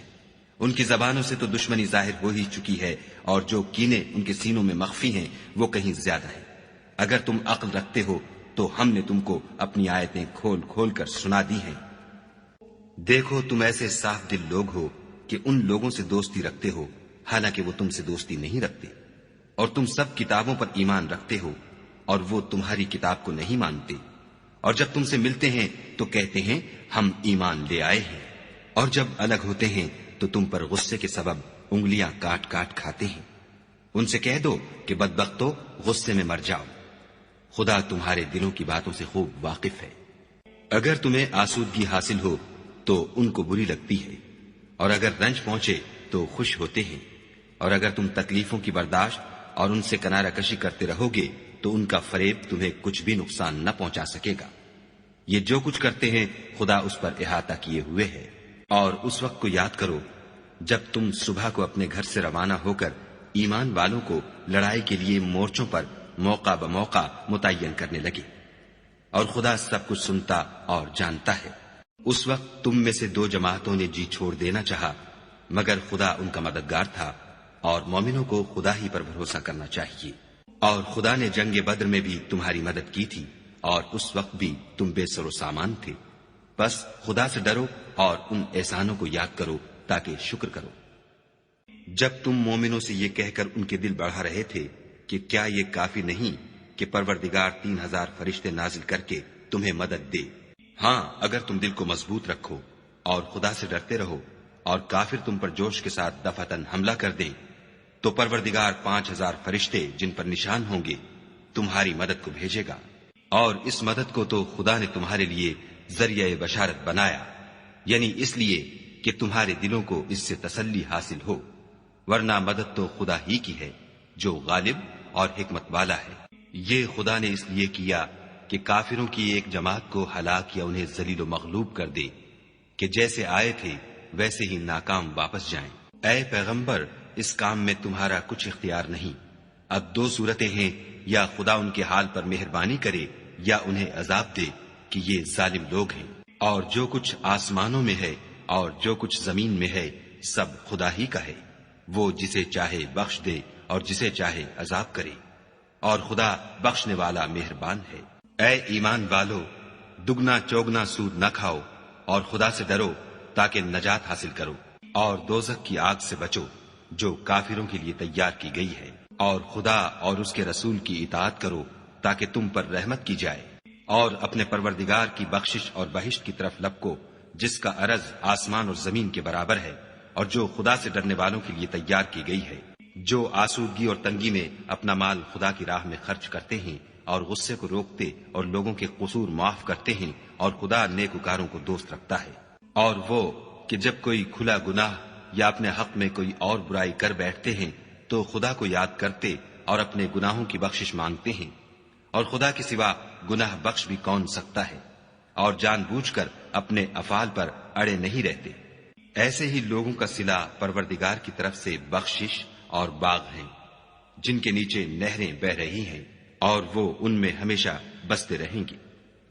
ان کی زبانوں سے تو دشمنی ظاہر ہو ہی چکی ہے، اور جو کینے ان کے سینوں میں مخفی ہیں وہ کہیں زیادہ ہیں۔ اگر تم عقل رکھتے ہو تو ہم نے تم کو اپنی آیتیں کھول کھول کر سنا دی ہیں۔ دیکھو، تم ایسے صاف دل لوگ ہو کہ ان لوگوں سے دوستی رکھتے ہو حالانکہ وہ تم سے دوستی نہیں رکھتے، اور تم سب کتابوں پر ایمان رکھتے ہو اور وہ تمہاری کتاب کو نہیں مانتے، اور جب تم سے ملتے ہیں تو کہتے ہیں ہم ایمان لے آئے ہیں، اور جب الگ ہوتے ہیں تو تم پر غصے کے سبب انگلیاں کاٹ کاٹ کھاتے ہیں۔ ان سے کہہ دو کہ بدبختو، غصے میں مر جاؤ، خدا تمہارے دلوں کی باتوں سے خوب واقف ہے۔ اگر تمہیں آسودگی حاصل ہو تو ان کو بری لگتی ہے، اور اگر رنج پہنچے تو خوش ہوتے ہیں، اور اگر تم تکلیفوں کی برداشت اور ان سے کنارہ کشی کرتے رہو گے تو ان کا فریب تمہیں کچھ بھی نقصان نہ پہنچا سکے گا۔ یہ جو کچھ کرتے ہیں خدا اس پر احاطہ کیے ہوئے ہے۔ اور اس وقت کو یاد کرو جب تم صبح کو اپنے گھر سے روانہ ہو کر ایمان والوں کو لڑائی کے لیے مورچوں پر موقع بموقع متعین کرنے لگے، اور خدا سب کچھ سنتا اور جانتا ہے۔ اس وقت تم میں سے 2 جماعتوں نے جی چھوڑ دینا چاہا، مگر خدا ان کا مددگار تھا، اور مومنوں کو خدا ہی پر بھروسہ کرنا چاہیے۔ اور خدا نے جنگ بدر میں بھی تمہاری مدد کی تھی، اور اس وقت بھی تم بے سر و سامان تھے۔ بس خدا سے ڈرو اور ان احسانوں کو یاد کرو تاکہ شکر کرو۔ جب تم مومنوں سے یہ کہہ کر ان کے دل بڑھا رہے تھے کہ کیا یہ کافی نہیں کہ پروردگار 3000 فرشتے نازل کر کے تمہیں مدد دے؟ ہاں، اگر تم دل کو مضبوط رکھو اور خدا سے ڈرتے رہو اور کافر تم پر جوش کے ساتھ دفعتاً حملہ کر دیں تو پروردگار 5000 فرشتے جن پر نشان ہوں گے تمہاری مدد کو بھیجے گا، اور اس مدد کو تو خدا نے تمہارے لیے ذریعہ بشارت بنایا، یعنی اس لیے کہ تمہارے دلوں کو اس سے تسلی حاصل ہو، ورنہ مدد تو خدا ہی کی ہے جو غالب اور حکمت والا ہے۔ یہ خدا نے اس لیے کیا کہ کافروں کی ایک جماعت کو ہلاک یا انہیں ذلیل و مغلوب کر دے کہ جیسے آئے تھے ویسے ہی ناکام واپس جائیں۔ اے پیغمبر، اس کام میں تمہارا کچھ اختیار نہیں۔ اب 2 صورتیں ہیں، یا خدا ان کے حال پر مہربانی کرے یا انہیں عذاب دے کہ یہ ظالم لوگ ہیں۔ اور جو کچھ آسمانوں میں ہے اور جو کچھ زمین میں ہے سب خدا ہی کا ہے، وہ جسے چاہے بخش دے اور جسے چاہے عذاب کرے، اور خدا بخشنے والا مہربان ہے۔ اے ایمان والو، دگنا چوگنا سود نہ کھاؤ اور خدا سے ڈرو تاکہ نجات حاصل کرو، اور دوزخ کی آگ سے بچو جو کافروں کے لیے تیار کی گئی ہے، اور خدا اور اس کے رسول کی اطاعت کرو تاکہ تم پر رحمت کی جائے، اور اپنے پروردگار کی بخشش اور بہشت کی طرف لپکو جس کا عرض آسمان اور زمین کے برابر ہے، اور جو خدا سے ڈرنے والوں کے لیے تیار کی گئی ہے۔ جو آسودگی اور تنگی میں اپنا مال خدا کی راہ میں خرچ کرتے ہیں اور غصے کو روکتے اور لوگوں کے قصور معاف کرتے ہیں، اور خدا نیکوکاروں کو دوست رکھتا ہے۔ اور وہ کہ جب کوئی کھلا گناہ یا اپنے حق میں کوئی اور برائی کر بیٹھتے ہیں تو خدا کو یاد کرتے اور اپنے گناہوں کی بخشش مانگتے ہیں، اور خدا کے سوا گناہ بخش بھی کون سکتا ہے، اور جان بوجھ کر اپنے افعال پر اڑے نہیں رہتے۔ ایسے ہی لوگوں کا صلہ پروردگار کی طرف سے بخشش اور باغ ہیں، جن کے نیچے نہریں بہ رہی ہیں، اور وہ ان میں ہمیشہ بستے رہیں گے،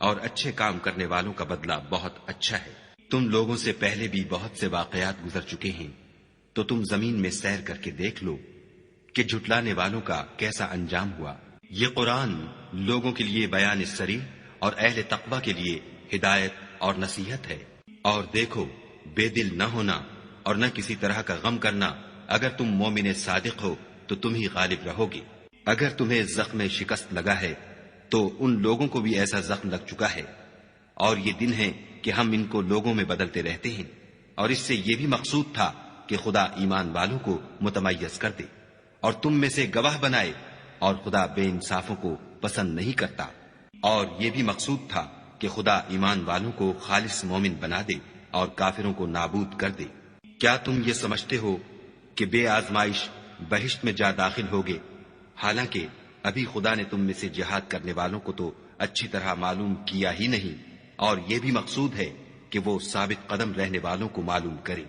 اور اچھے کام کرنے والوں کا بدلہ بہت اچھا ہے۔ تم لوگوں سے پہلے بھی بہت سے واقعات گزر چکے ہیں، تو تم زمین میں سیر کر کے دیکھ لو کہ جھٹلانے والوں کا کیسا انجام ہوا۔ یہ قرآن لوگوں کے لیے بیان صریح اور اہل تقوی کے لیے ہدایت اور نصیحت ہے۔ اور دیکھو، بے دل نہ ہونا اور نہ کسی طرح کا غم کرنا، اگر تم مومن صادق ہو تو تم ہی غالب رہو گے۔ اگر تمہیں زخم شکست لگا ہے تو ان لوگوں کو بھی ایسا زخم لگ چکا ہے، اور یہ دن ہے کہ ہم ان کو لوگوں میں بدلتے رہتے ہیں، اور اس سے یہ بھی مقصود تھا کہ خدا ایمان والوں کو متمیز کر دے اور تم میں سے گواہ بنائے، اور خدا بے انصافوں کو پسند نہیں کرتا۔ اور یہ بھی مقصود تھا کہ خدا ایمان والوں کو خالص مومن بنا دے اور کافروں کو نابود کر دے۔ کیا تم یہ سمجھتے ہو کہ بے آزمائش بہشت میں جا داخل ہوگے، حالانکہ ابھی خدا نے تم میں سے جہاد کرنے والوں کو تو اچھی طرح معلوم کیا ہی نہیں، اور یہ بھی مقصود ہے کہ وہ ثابت قدم رہنے والوں کو معلوم کرے۔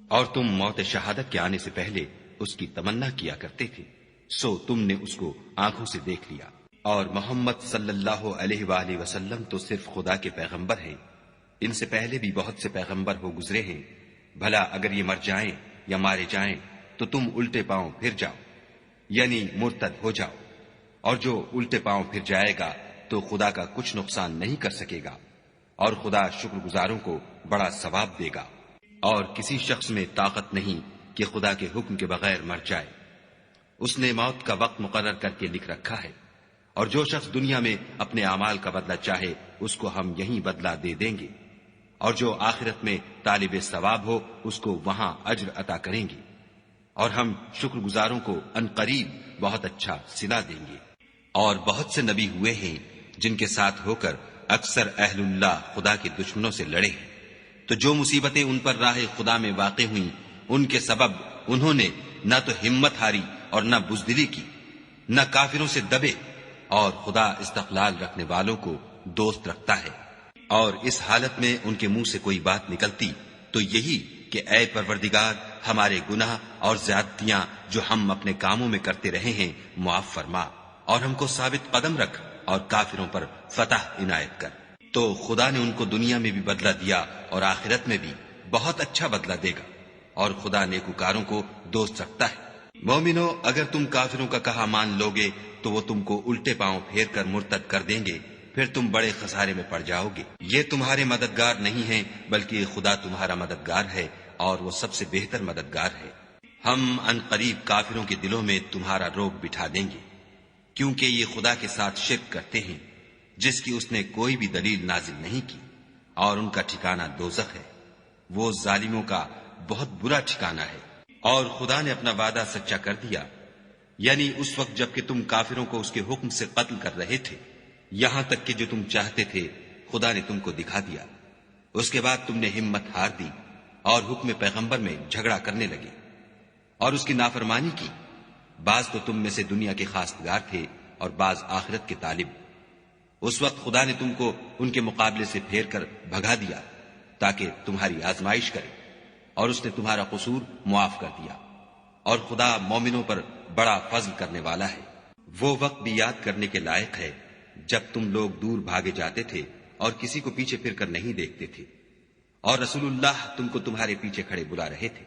اور تم موت شہادت کے آنے سے پہلے اس کی تمنا کیا کرتے تھے، سو تم نے اس کو آنکھوں سے دیکھ لیا۔ اور محمد صلی اللہ علیہ وآلہ وسلم تو صرف خدا کے پیغمبر ہیں، ان سے پہلے بھی بہت سے پیغمبر ہو گزرے ہیں، بھلا اگر یہ مر جائیں یا مارے جائیں تو تم الٹے پاؤں پھر جاؤ، یعنی مرتد ہو جاؤ، اور جو الٹے پاؤں پھر جائے گا تو خدا کا کچھ نقصان نہیں کر سکے گا، اور خدا شکر گزاروں کو بڑا ثواب دے گا۔ اور کسی شخص میں طاقت نہیں کہ خدا کے حکم کے بغیر مر جائے، اس نے موت کا وقت مقرر کر کے لکھ رکھا ہے، اور جو شخص دنیا میں اپنے اعمال کا بدلہ چاہے اس کو ہم یہیں بدلہ دے دیں گے، اور جو آخرت میں طالب ثواب ہو اس کو وہاں اجر عطا کریں گے، اور ہم شکر گزاروں کو عنقریب بہت اچھا صلہ دیں گے۔ اور بہت سے نبی ہوئے ہیں جن کے ساتھ ہو کر اکثر اہل اللہ خدا کے دشمنوں سے لڑے ہیں، تو جو مصیبتیں ان پر راہ خدا میں واقع ہوئیں ان کے سبب انہوں نے نہ تو ہمت ہاری اور نہ بزدلی کی، نہ کافروں سے دبے، اور خدا استقلال رکھنے والوں کو دوست رکھتا ہے۔ اور اس حالت میں ان کے منہ سے کوئی بات نکلتی تو یہی کہ اے پروردگار، ہمارے گناہ اور زیادتیاں جو ہم اپنے کاموں میں کرتے رہے ہیں معاف فرما، اور ہم کو ثابت قدم رکھ اور کافروں پر فتح عنایت کر۔ تو خدا نے ان کو دنیا میں بھی بدلہ دیا اور آخرت میں بھی بہت اچھا بدلہ دے گا، اور خدا نیکوکاروں کو دوست رکھتا ہے۔ مومنو، اگر تم کافروں کا کہا مان لوگے تو وہ تم کو الٹے پاؤں پھیر کر مرتد کر دیں گے، پھر تم بڑے خسارے میں پڑ جاؤ گے۔ یہ تمہارے مددگار نہیں ہیں بلکہ خدا تمہارا مددگار ہے، اور وہ سب سے بہتر مددگار ہے۔ ہم ان قریب کافروں کے دلوں میں تمہارا روب بٹھا دیں گے، کیونکہ یہ خدا کے ساتھ شرک کرتے ہیں جس کی اس نے کوئی بھی دلیل نازل نہیں کی، اور ان کا ٹھکانہ دوزخ ہے، وہ ظالموں کا بہت برا ٹھکانہ ہے۔ اور خدا نے اپنا وعدہ سچا کر دیا، یعنی اس وقت جب کہ تم کافروں کو اس کے حکم سے قتل کر رہے تھے، یہاں تک کہ جو تم چاہتے تھے خدا نے تم کو دکھا دیا۔ اس کے بعد تم نے ہمت ہار دی اور حکم پیغمبر میں جھگڑا کرنے لگے اور اس کی نافرمانی کی۔ بعض تو تم میں سے دنیا کے خواستگار تھے اور بعض آخرت کے طالب۔ اس وقت خدا نے تم کو ان کے مقابلے سے پھیر کر بھگا دیا تاکہ تمہاری آزمائش کرے، اور اس نے تمہارا قصور معاف کر دیا، اور خدا مومنوں پر بڑا فضل کرنے والا ہے۔ وہ وقت بھی یاد کرنے کے لائق ہے جب تم لوگ دور بھاگے جاتے تھے اور کسی کو پیچھے پھر کر نہیں دیکھتے تھے، اور رسول اللہ تم کو تمہارے پیچھے کھڑے بلا رہے تھے،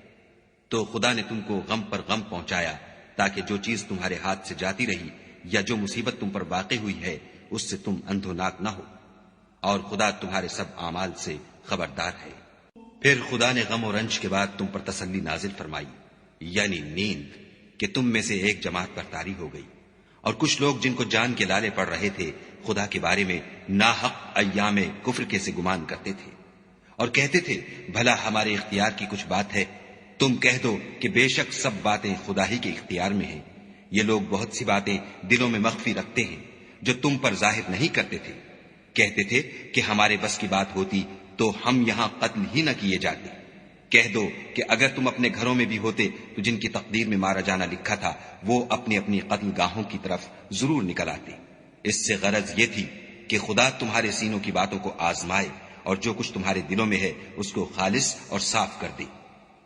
تو خدا نے تم کو غم پر غم پہنچایا تاکہ جو چیز تمہارے ہاتھ سے جاتی رہی یا جو مصیبت تم پر واقع ہوئی ہے اس سے تم اندھوناک نہ ہو، اور خدا تمہارے سب اعمال سے خبردار ہے۔ پھر خدا نے غم و رنج کے بعد تم پر تسلی نازل فرمائی، یعنی نیند، کہ تم میں سے ایک جماعت پر طاری ہو گئی، اور کچھ لوگ جن کو جان کے لالے پڑ رہے تھے خدا کے بارے میں ناحق ایام کفر کے سے گمان کرتے تھے، اور کہتے تھے بھلا ہمارے اختیار کی کچھ بات ہے؟ تم کہہ دو کہ بے شک سب باتیں خدا ہی کے اختیار میں ہیں۔ یہ لوگ بہت سی باتیں دلوں میں مخفی رکھتے ہیں جو تم پر ظاہر نہیں کرتے تھے۔ کہتے تھے کہ ہمارے بس کی بات ہوتی تو ہم یہاں قتل ہی نہ کیے جاتے، کہہ دو کہ اگر تم اپنے گھروں میں بھی ہوتے تو جن کی تقدیر میں مارا جانا لکھا تھا وہ اپنی اپنی قتل گاہوں کی طرف ضرور نکل آتے۔ اس سے غرض یہ تھی کہ خدا تمہارے سینوں کی باتوں کو آزمائے اور جو کچھ تمہارے دلوں میں ہے اس کو خالص اور صاف کر دے،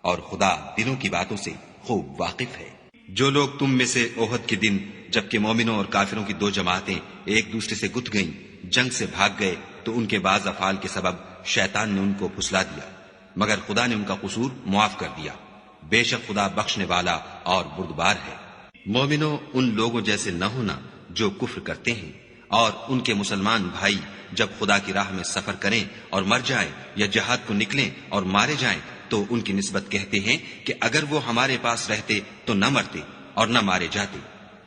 اور خدا دلوں کی باتوں سے خوب واقف ہے۔ جو لوگ تم میں سے احد کے دن جبکہ مومنوں اور کافروں کی دو جماعتیں ایک دوسرے سے گتھ گئیں جنگ سے بھاگ گئے تو ان کے بعض افعال کے سبب شیطان نے ان کو پھسلا دیا، مگر خدا نے ان کا قصور معاف کر دیا۔ بے شک خدا بخشنے والا اور بردبار ہے۔ مومنوں، ان لوگوں جیسے نہ ہونا جو کفر کرتے ہیں، اور ان کے مسلمان بھائی جب خدا کی راہ میں سفر کریں اور مر جائیں یا جہاد کو نکلیں اور مارے جائیں تو ان کی نسبت کہتے ہیں کہ اگر وہ ہمارے پاس رہتے تو نہ مرتے اور نہ مارے جاتے۔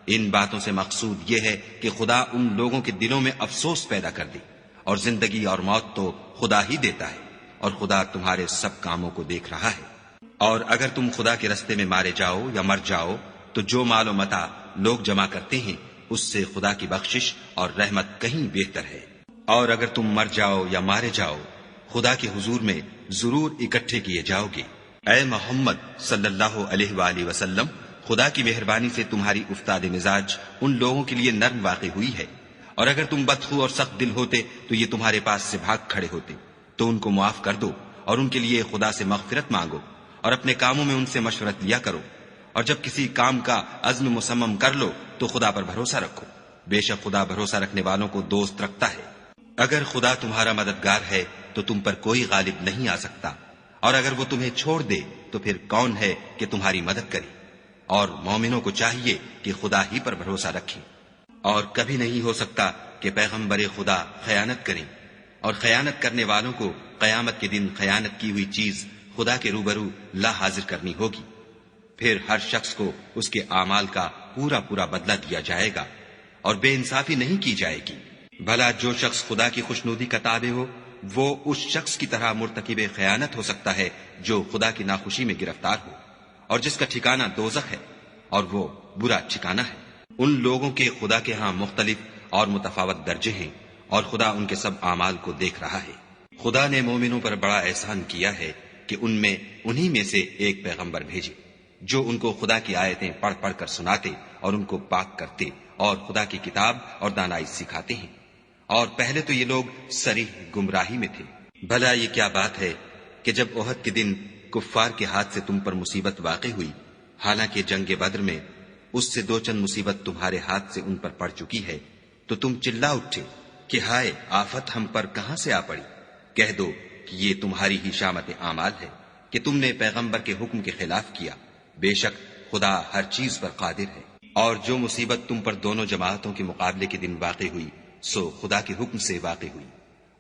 ان باتوں سے مقصود یہ ہے کہ خدا ان لوگوں کے دلوں میں افسوس پیدا کر دے، اور زندگی اور موت تو خدا ہی دیتا ہے، اور خدا تمہارے سب کاموں کو دیکھ رہا ہے۔ اور اگر تم خدا کے رستے میں مارے جاؤ یا مر جاؤ تو جو مال و متاع لوگ جمع کرتے ہیں اس سے خدا کی بخشش اور رحمت کہیں بہتر ہے۔ اور اگر تم مر جاؤ یا مارے جاؤ خدا کے حضور میں ضرور اکٹھے کیے جاؤ گے۔ اے محمد صلی اللہ علیہ وآلہ وسلم، خدا کی مہربانی سے تمہاری افتاد مزاج ان لوگوں کے لیے نرم واقع ہوئی ہے، اور اگر تم بدخو اور سخت دل ہوتے تو یہ تمہارے پاس سے بھاگ کھڑے ہوتے، تو ان کو معاف کر دو اور ان کے لیے خدا سے مغفرت مانگو، اور اپنے کاموں میں ان سے مشورت لیا کرو، اور جب کسی کام کا عزم مصمم کر لو تو خدا پر بھروسہ رکھو، بے شک خدا بھروسہ رکھنے والوں کو دوست رکھتا ہے۔ اگر خدا تمہارا مددگار ہے تو تم پر کوئی غالب نہیں آ سکتا، اور اگر وہ تمہیں چھوڑ دے تو پھر کون ہے کہ تمہاری مدد کرے؟ اور مومنوں کو چاہیے کہ خدا ہی پر بھروسہ رکھیں، اور کبھی نہیں ہو سکتا کہ پیغمبر خدا خیانت کریں، اور خیانت کرنے والوں کو قیامت کے دن خیانت کی ہوئی چیز خدا کے روبرو لا حاضر کرنی ہوگی، پھر ہر شخص کو اس کے اعمال کا پورا پورا بدلہ دیا جائے گا، اور بے انصافی نہیں کی جائے گی۔ بھلا جو شخص خدا کی خوشنودی کا تابع ہو وہ اس شخص کی طرح مرتکب خیانت ہو سکتا ہے جو خدا کی ناخوشی میں گرفتار ہو، اور جس کا ٹھکانہ دوزخ ہے، اور وہ برا ٹھکانہ ہے۔ ان لوگوں کے خدا کے ہاں مختلف اور متفاوت درجے ہیں، اور خدا ان کے سب اعمال کو دیکھ رہا ہے۔ خدا نے مومنوں پر بڑا احسان کیا ہے کہ انہی میں سے ایک پیغمبر بھیجے جو ان کو خدا کی آیتیں پڑھ پڑھ کر سناتے اور ان کو پاک کرتے اور خدا کی کتاب اور دانائی سکھاتے ہیں، اور پہلے تو یہ لوگ صریح گمراہی میں تھے۔ بھلا یہ کیا بات ہے کہ جب احد کے دن کفار کے ہاتھ سے تم پر مصیبت واقع ہوئی، حالانکہ جنگ بدر میں اس سے دو چند مصیبت تمہارے ہاتھ سے ان پر پڑ چکی ہے، تو تم چلا اٹھے کہ ہائے آفت ہم پر کہاں سے آ پڑی؟ کہہ دو کہ یہ تمہاری ہی شامت اعمال ہے کہ تم نے پیغمبر کے حکم کے خلاف کیا، بے شک خدا ہر چیز پر قادر ہے۔ اور جو مصیبت تم پر دونوں جماعتوں کے مقابلے کے دن واقع ہوئی سو خدا کے حکم سے واقع ہوئی،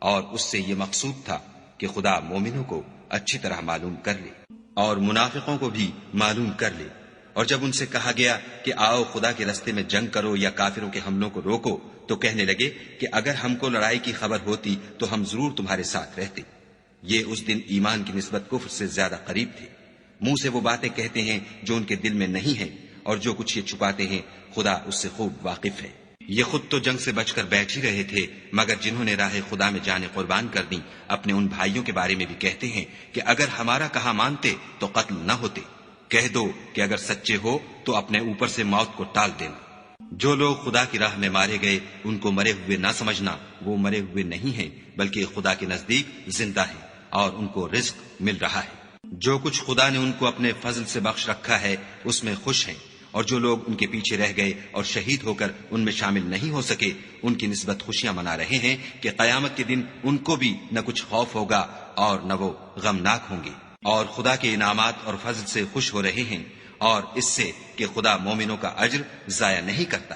اور اس سے یہ مقصود تھا کہ خدا مومنوں کو اچھی طرح معلوم کر لے اور منافقوں کو بھی معلوم کر لے۔ اور جب ان سے کہا گیا کہ آؤ خدا کے رستے میں جنگ کرو یا کافروں کے حملوں کو روکو تو کہنے لگے کہ اگر ہم کو لڑائی کی خبر ہوتی تو ہم ضرور تمہارے ساتھ رہتے۔ یہ اس دن ایمان کی نسبت کفر سے زیادہ قریب تھے۔ منہ سے وہ باتیں کہتے ہیں جو ان کے دل میں نہیں ہیں، اور جو کچھ یہ چھپاتے ہیں خدا اس سے خوب واقف ہے۔ یہ خود تو جنگ سے بچ کر بیٹھ ہی رہے تھے، مگر جنہوں نے راہ خدا میں جانیں قربان کر دیں اپنے ان بھائیوں کے بارے میں بھی کہتے ہیں کہ اگر ہمارا کہا مانتے تو قتل نہ ہوتے۔ کہہ دو کہ اگر سچے ہو تو اپنے اوپر سے موت کو ٹال دینا۔ جو لوگ خدا کی راہ میں مارے گئے ان کو مرے ہوئے نہ سمجھنا، وہ مرے ہوئے نہیں ہیں بلکہ خدا کے نزدیک زندہ ہیں اور ان کو رزق مل رہا ہے۔ جو کچھ خدا نے ان کو اپنے فضل سے بخش رکھا ہے اس میں خوش ہیں، اور جو لوگ ان کے پیچھے رہ گئے اور شہید ہو کر ان میں شامل نہیں ہو سکے ان کی نسبت خوشیاں منا رہے ہیں کہ قیامت کے دن ان کو بھی نہ کچھ خوف ہوگا اور نہ وہ غمناک ہوں گے، اور خدا کے انعامات اور فضل سے خوش ہو رہے ہیں، اور اس سے کہ خدا مومنوں کا اجر ضائع نہیں کرتا۔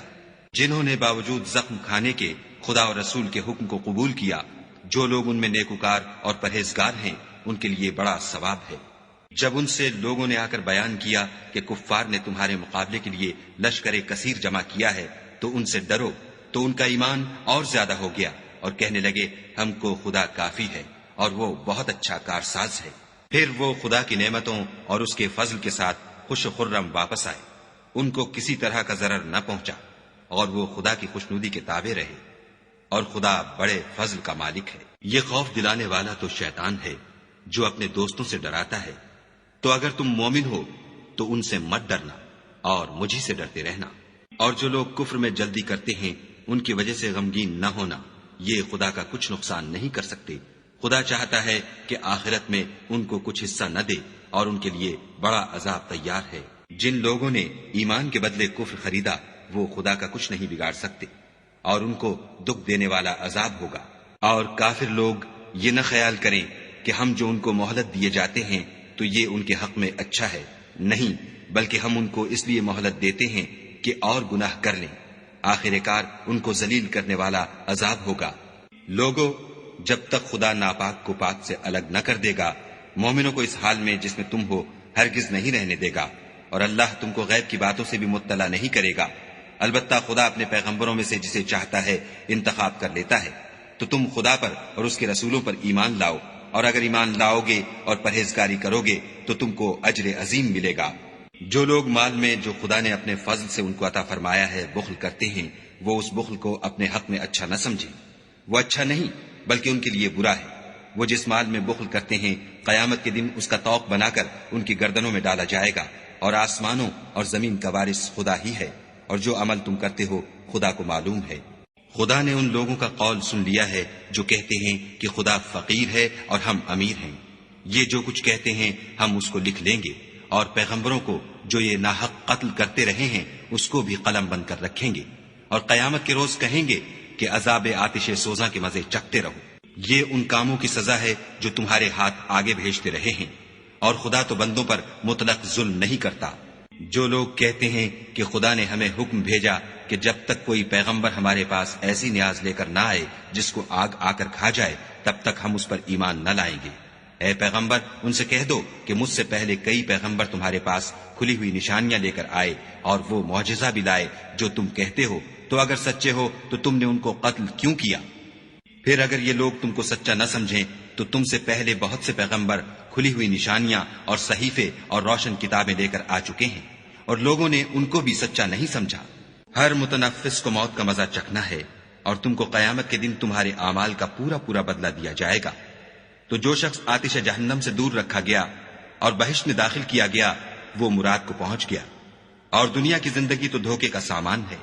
جنہوں نے باوجود زخم کھانے کے خدا اور رسول کے حکم کو قبول کیا، جو لوگ ان میں نیکوکار اور پرہیزگار ہیں ان کے لیے بڑا ثواب ہے۔ جب ان سے لوگوں نے آ کر بیان کیا کہ کفار نے تمہارے مقابلے کے لیے لشکر کثیر جمع کیا ہے تو ان سے ڈرو، تو ان کا ایمان اور زیادہ ہو گیا اور کہنے لگے ہم کو خدا کافی ہے اور وہ بہت اچھا کارساز ہے۔ پھر وہ خدا کی نعمتوں اور اس کے فضل کے ساتھ خوش و خرم واپس آئے، ان کو کسی طرح کا ضرر نہ پہنچا، اور وہ خدا کی خوشنودی کے تابع رہے، اور خدا بڑے فضل کا مالک ہے۔ یہ خوف دلانے والا تو شیطان ہے جو اپنے دوستوں سے ڈراتا ہے تو اگر تم مومن ہو تو ان سے مت ڈرنا اور مجھی سے ڈرتے رہنا۔ اور جو لوگ کفر میں جلدی کرتے ہیں ان کی وجہ سے غمگین نہ ہونا، یہ خدا کا کچھ نقصان نہیں کر سکتے۔ خدا چاہتا ہے کہ آخرت میں ان کو کچھ حصہ نہ دے اور ان کے لیے بڑا عذاب تیار ہے۔ جن لوگوں نے ایمان کے بدلے کفر خریدا وہ خدا کا کچھ نہیں بگاڑ سکتے اور ان کو دکھ دینے والا عذاب ہوگا۔ اور کافر لوگ یہ نہ خیال کریں کہ ہم جو ان کو مہلت دیے جاتے ہیں تو یہ ان کے حق میں اچھا ہے، نہیں، بلکہ ہم ان کو اس لیے مہلت دیتے ہیں کہ اور گناہ کر لیں، آخر کار ان کو ذلیل کرنے والا عذاب ہوگا۔ لوگوں، جب تک خدا ناپاک کو پاک سے الگ نہ کر دے گا، مومنوں کو اس حال میں جس میں تم ہو ہرگز نہیں رہنے دے گا، اور اللہ تم کو غیب کی باتوں سے بھی مطلع نہیں کرے گا۔ البتہ خدا اپنے پیغمبروں میں سے جسے چاہتا ہے انتخاب کر لیتا ہے۔ تو تم خدا پر اور اس کے رسولوں پر ایمان لاؤ، اور اگر ایمان لاؤ گے اور پرہیزگاری کرو گے تو تم کو اجر عظیم ملے گا۔ جو لوگ مال میں جو خدا نے اپنے فضل سے ان کو عطا فرمایا ہے بخل کرتے ہیں، وہ اس بخل کو اپنے حق میں اچھا نہ سمجھیں، وہ اچھا نہیں بلکہ ان کے لیے برا ہے۔ وہ جس مال میں بخل کرتے ہیں قیامت کے دن اس کا طوق بنا کر ان کی گردنوں میں ڈالا جائے گا، اور آسمانوں اور زمین کا وارث خدا ہی ہے، اور جو عمل تم کرتے ہو خدا کو معلوم ہے۔ خدا نے ان لوگوں کا قول سن لیا ہے جو کہتے ہیں کہ خدا فقیر ہے اور ہم امیر ہیں۔ یہ جو کچھ کہتے ہیں ہم اس کو لکھ لیں گے، اور پیغمبروں کو جو یہ ناحق قتل کرتے رہے ہیں اس کو بھی قلم بند کر رکھیں گے، اور قیامت کے روز کہیں گے کہ عذاب آتش سوزاں کے مزے چکھتے رہو۔ یہ ان کاموں کی سزا ہے جو تمہارے ہاتھ آگے بھیجتے رہے ہیں، اور خدا تو بندوں پر مطلق ظلم نہیں کرتا۔ جو لوگ کہتے ہیں کہ خدا نے ہمیں حکم بھیجا کہ جب تک کوئی پیغمبر ہمارے پاس ایسی نیاز لے کر نہ آئے جس کو آگ آ کر کھا جائے تب تک ہم اس پر ایمان نہ لائیں گے، اے پیغمبر ان سے کہہ دو کہ مجھ سے پہلے کئی پیغمبر تمہارے پاس کھلی ہوئی نشانیاں لے کر آئے اور وہ معجزہ بھی لائے جو تم کہتے ہو، تو اگر سچے ہو تو تم نے ان کو قتل کیوں کیا؟ پھر اگر یہ لوگ تم کو سچا نہ سمجھیں تو تم سے پہلے بہت سے پیغمبر کھلی ہوئی نشانیاں اور صحیفے اور روشن کتابیں لے کر آ چکے ہیں، اور لوگوں نے ان کو بھی سچا نہیں سمجھا۔ ہر متنفس کو موت کا مزہ چکھنا ہے، اور تم کو قیامت کے دن تمہارے اعمال کا پورا پورا بدلہ دیا جائے گا۔ تو جو شخص آتش جہنم سے دور رکھا گیا اور بہشت میں داخل کیا گیا وہ مراد کو پہنچ گیا، اور دنیا کی زندگی تو دھوکے کا سامان ہے۔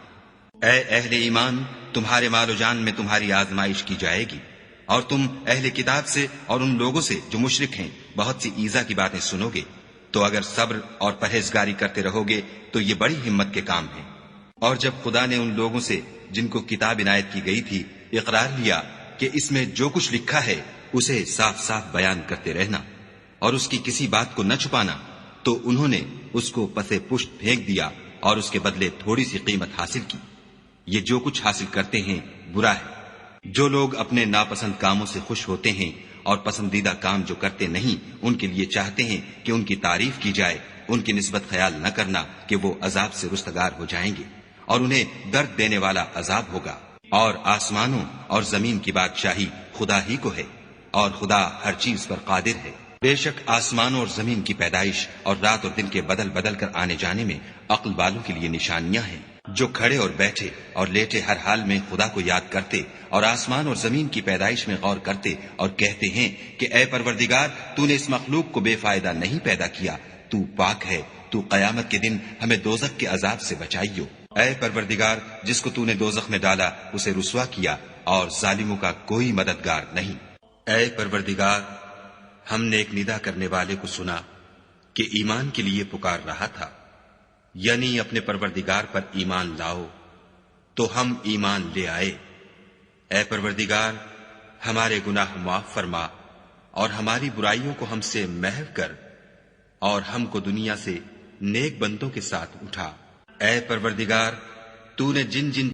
اے اہل ایمان، تمہارے مال و جان میں تمہاری آزمائش کی جائے گی، اور تم اہل کتاب سے اور ان لوگوں سے جو مشرک ہیں بہت سی ایذا کی باتیں سنو گے، تو اگر صبر اور پرہیزگاری کرتے رہو گے تو یہ بڑی ہمت کے کام ہیں۔ اور جب خدا نے ان لوگوں سے جن کو کتاب عنایت کی گئی تھی اقرار لیا کہ اس میں جو کچھ لکھا ہے اسے صاف صاف بیان کرتے رہنا اور اس کی کسی بات کو نہ چھپانا، تو انہوں نے اس کو پسے پشت پھینک دیا اور اس کے بدلے تھوڑی سی قیمت حاصل کی۔ یہ جو کچھ حاصل کرتے ہیں برا ہے۔ جو لوگ اپنے ناپسند کاموں سے خوش ہوتے ہیں اور پسندیدہ کام جو کرتے نہیں ان کے لیے چاہتے ہیں کہ ان کی تعریف کی جائے، ان کی نسبت خیال نہ کرنا کہ وہ عذاب سے رستگار ہو جائیں گے اور انہیں درد دینے والا عذاب ہوگا۔ اور آسمانوں اور زمین کی بادشاہی خدا ہی کو ہے، اور خدا ہر چیز پر قادر ہے۔ بے شک آسمانوں اور زمین کی پیدائش اور رات اور دن کے بدل بدل کر آنے جانے میں عقل والوں کے لیے نشانیاں ہیں، جو کھڑے اور بیٹھے اور لیٹے ہر حال میں خدا کو یاد کرتے اور آسمان اور زمین کی پیدائش میں غور کرتے اور کہتے ہیں کہ اے پروردگار، تو نے اس مخلوق کو بے فائدہ نہیں پیدا کیا، تو پاک ہے، تو قیامت کے دن ہمیں دوزخ کے عذاب سے بچائیو۔ اے پروردگار، جس کو تو نے دوزخ میں ڈالا اسے رسوا کیا، اور ظالموں کا کوئی مددگار نہیں۔ اے پروردگار، ہم نے ایک ندا کرنے والے کو سنا کہ ایمان کے لیے پکار رہا تھا، یعنی اپنے پروردگار پر ایمان لاؤ، تو ہم ایمان لے آئے۔ اے پروردگار، ہمارے گناہ معاف فرما اور ہماری برائیوں کو ہم سے محو کر، اور ہم کو دنیا سے نیک بندوں کے ساتھ اٹھا۔ اے پروردگار، تو نے جن جن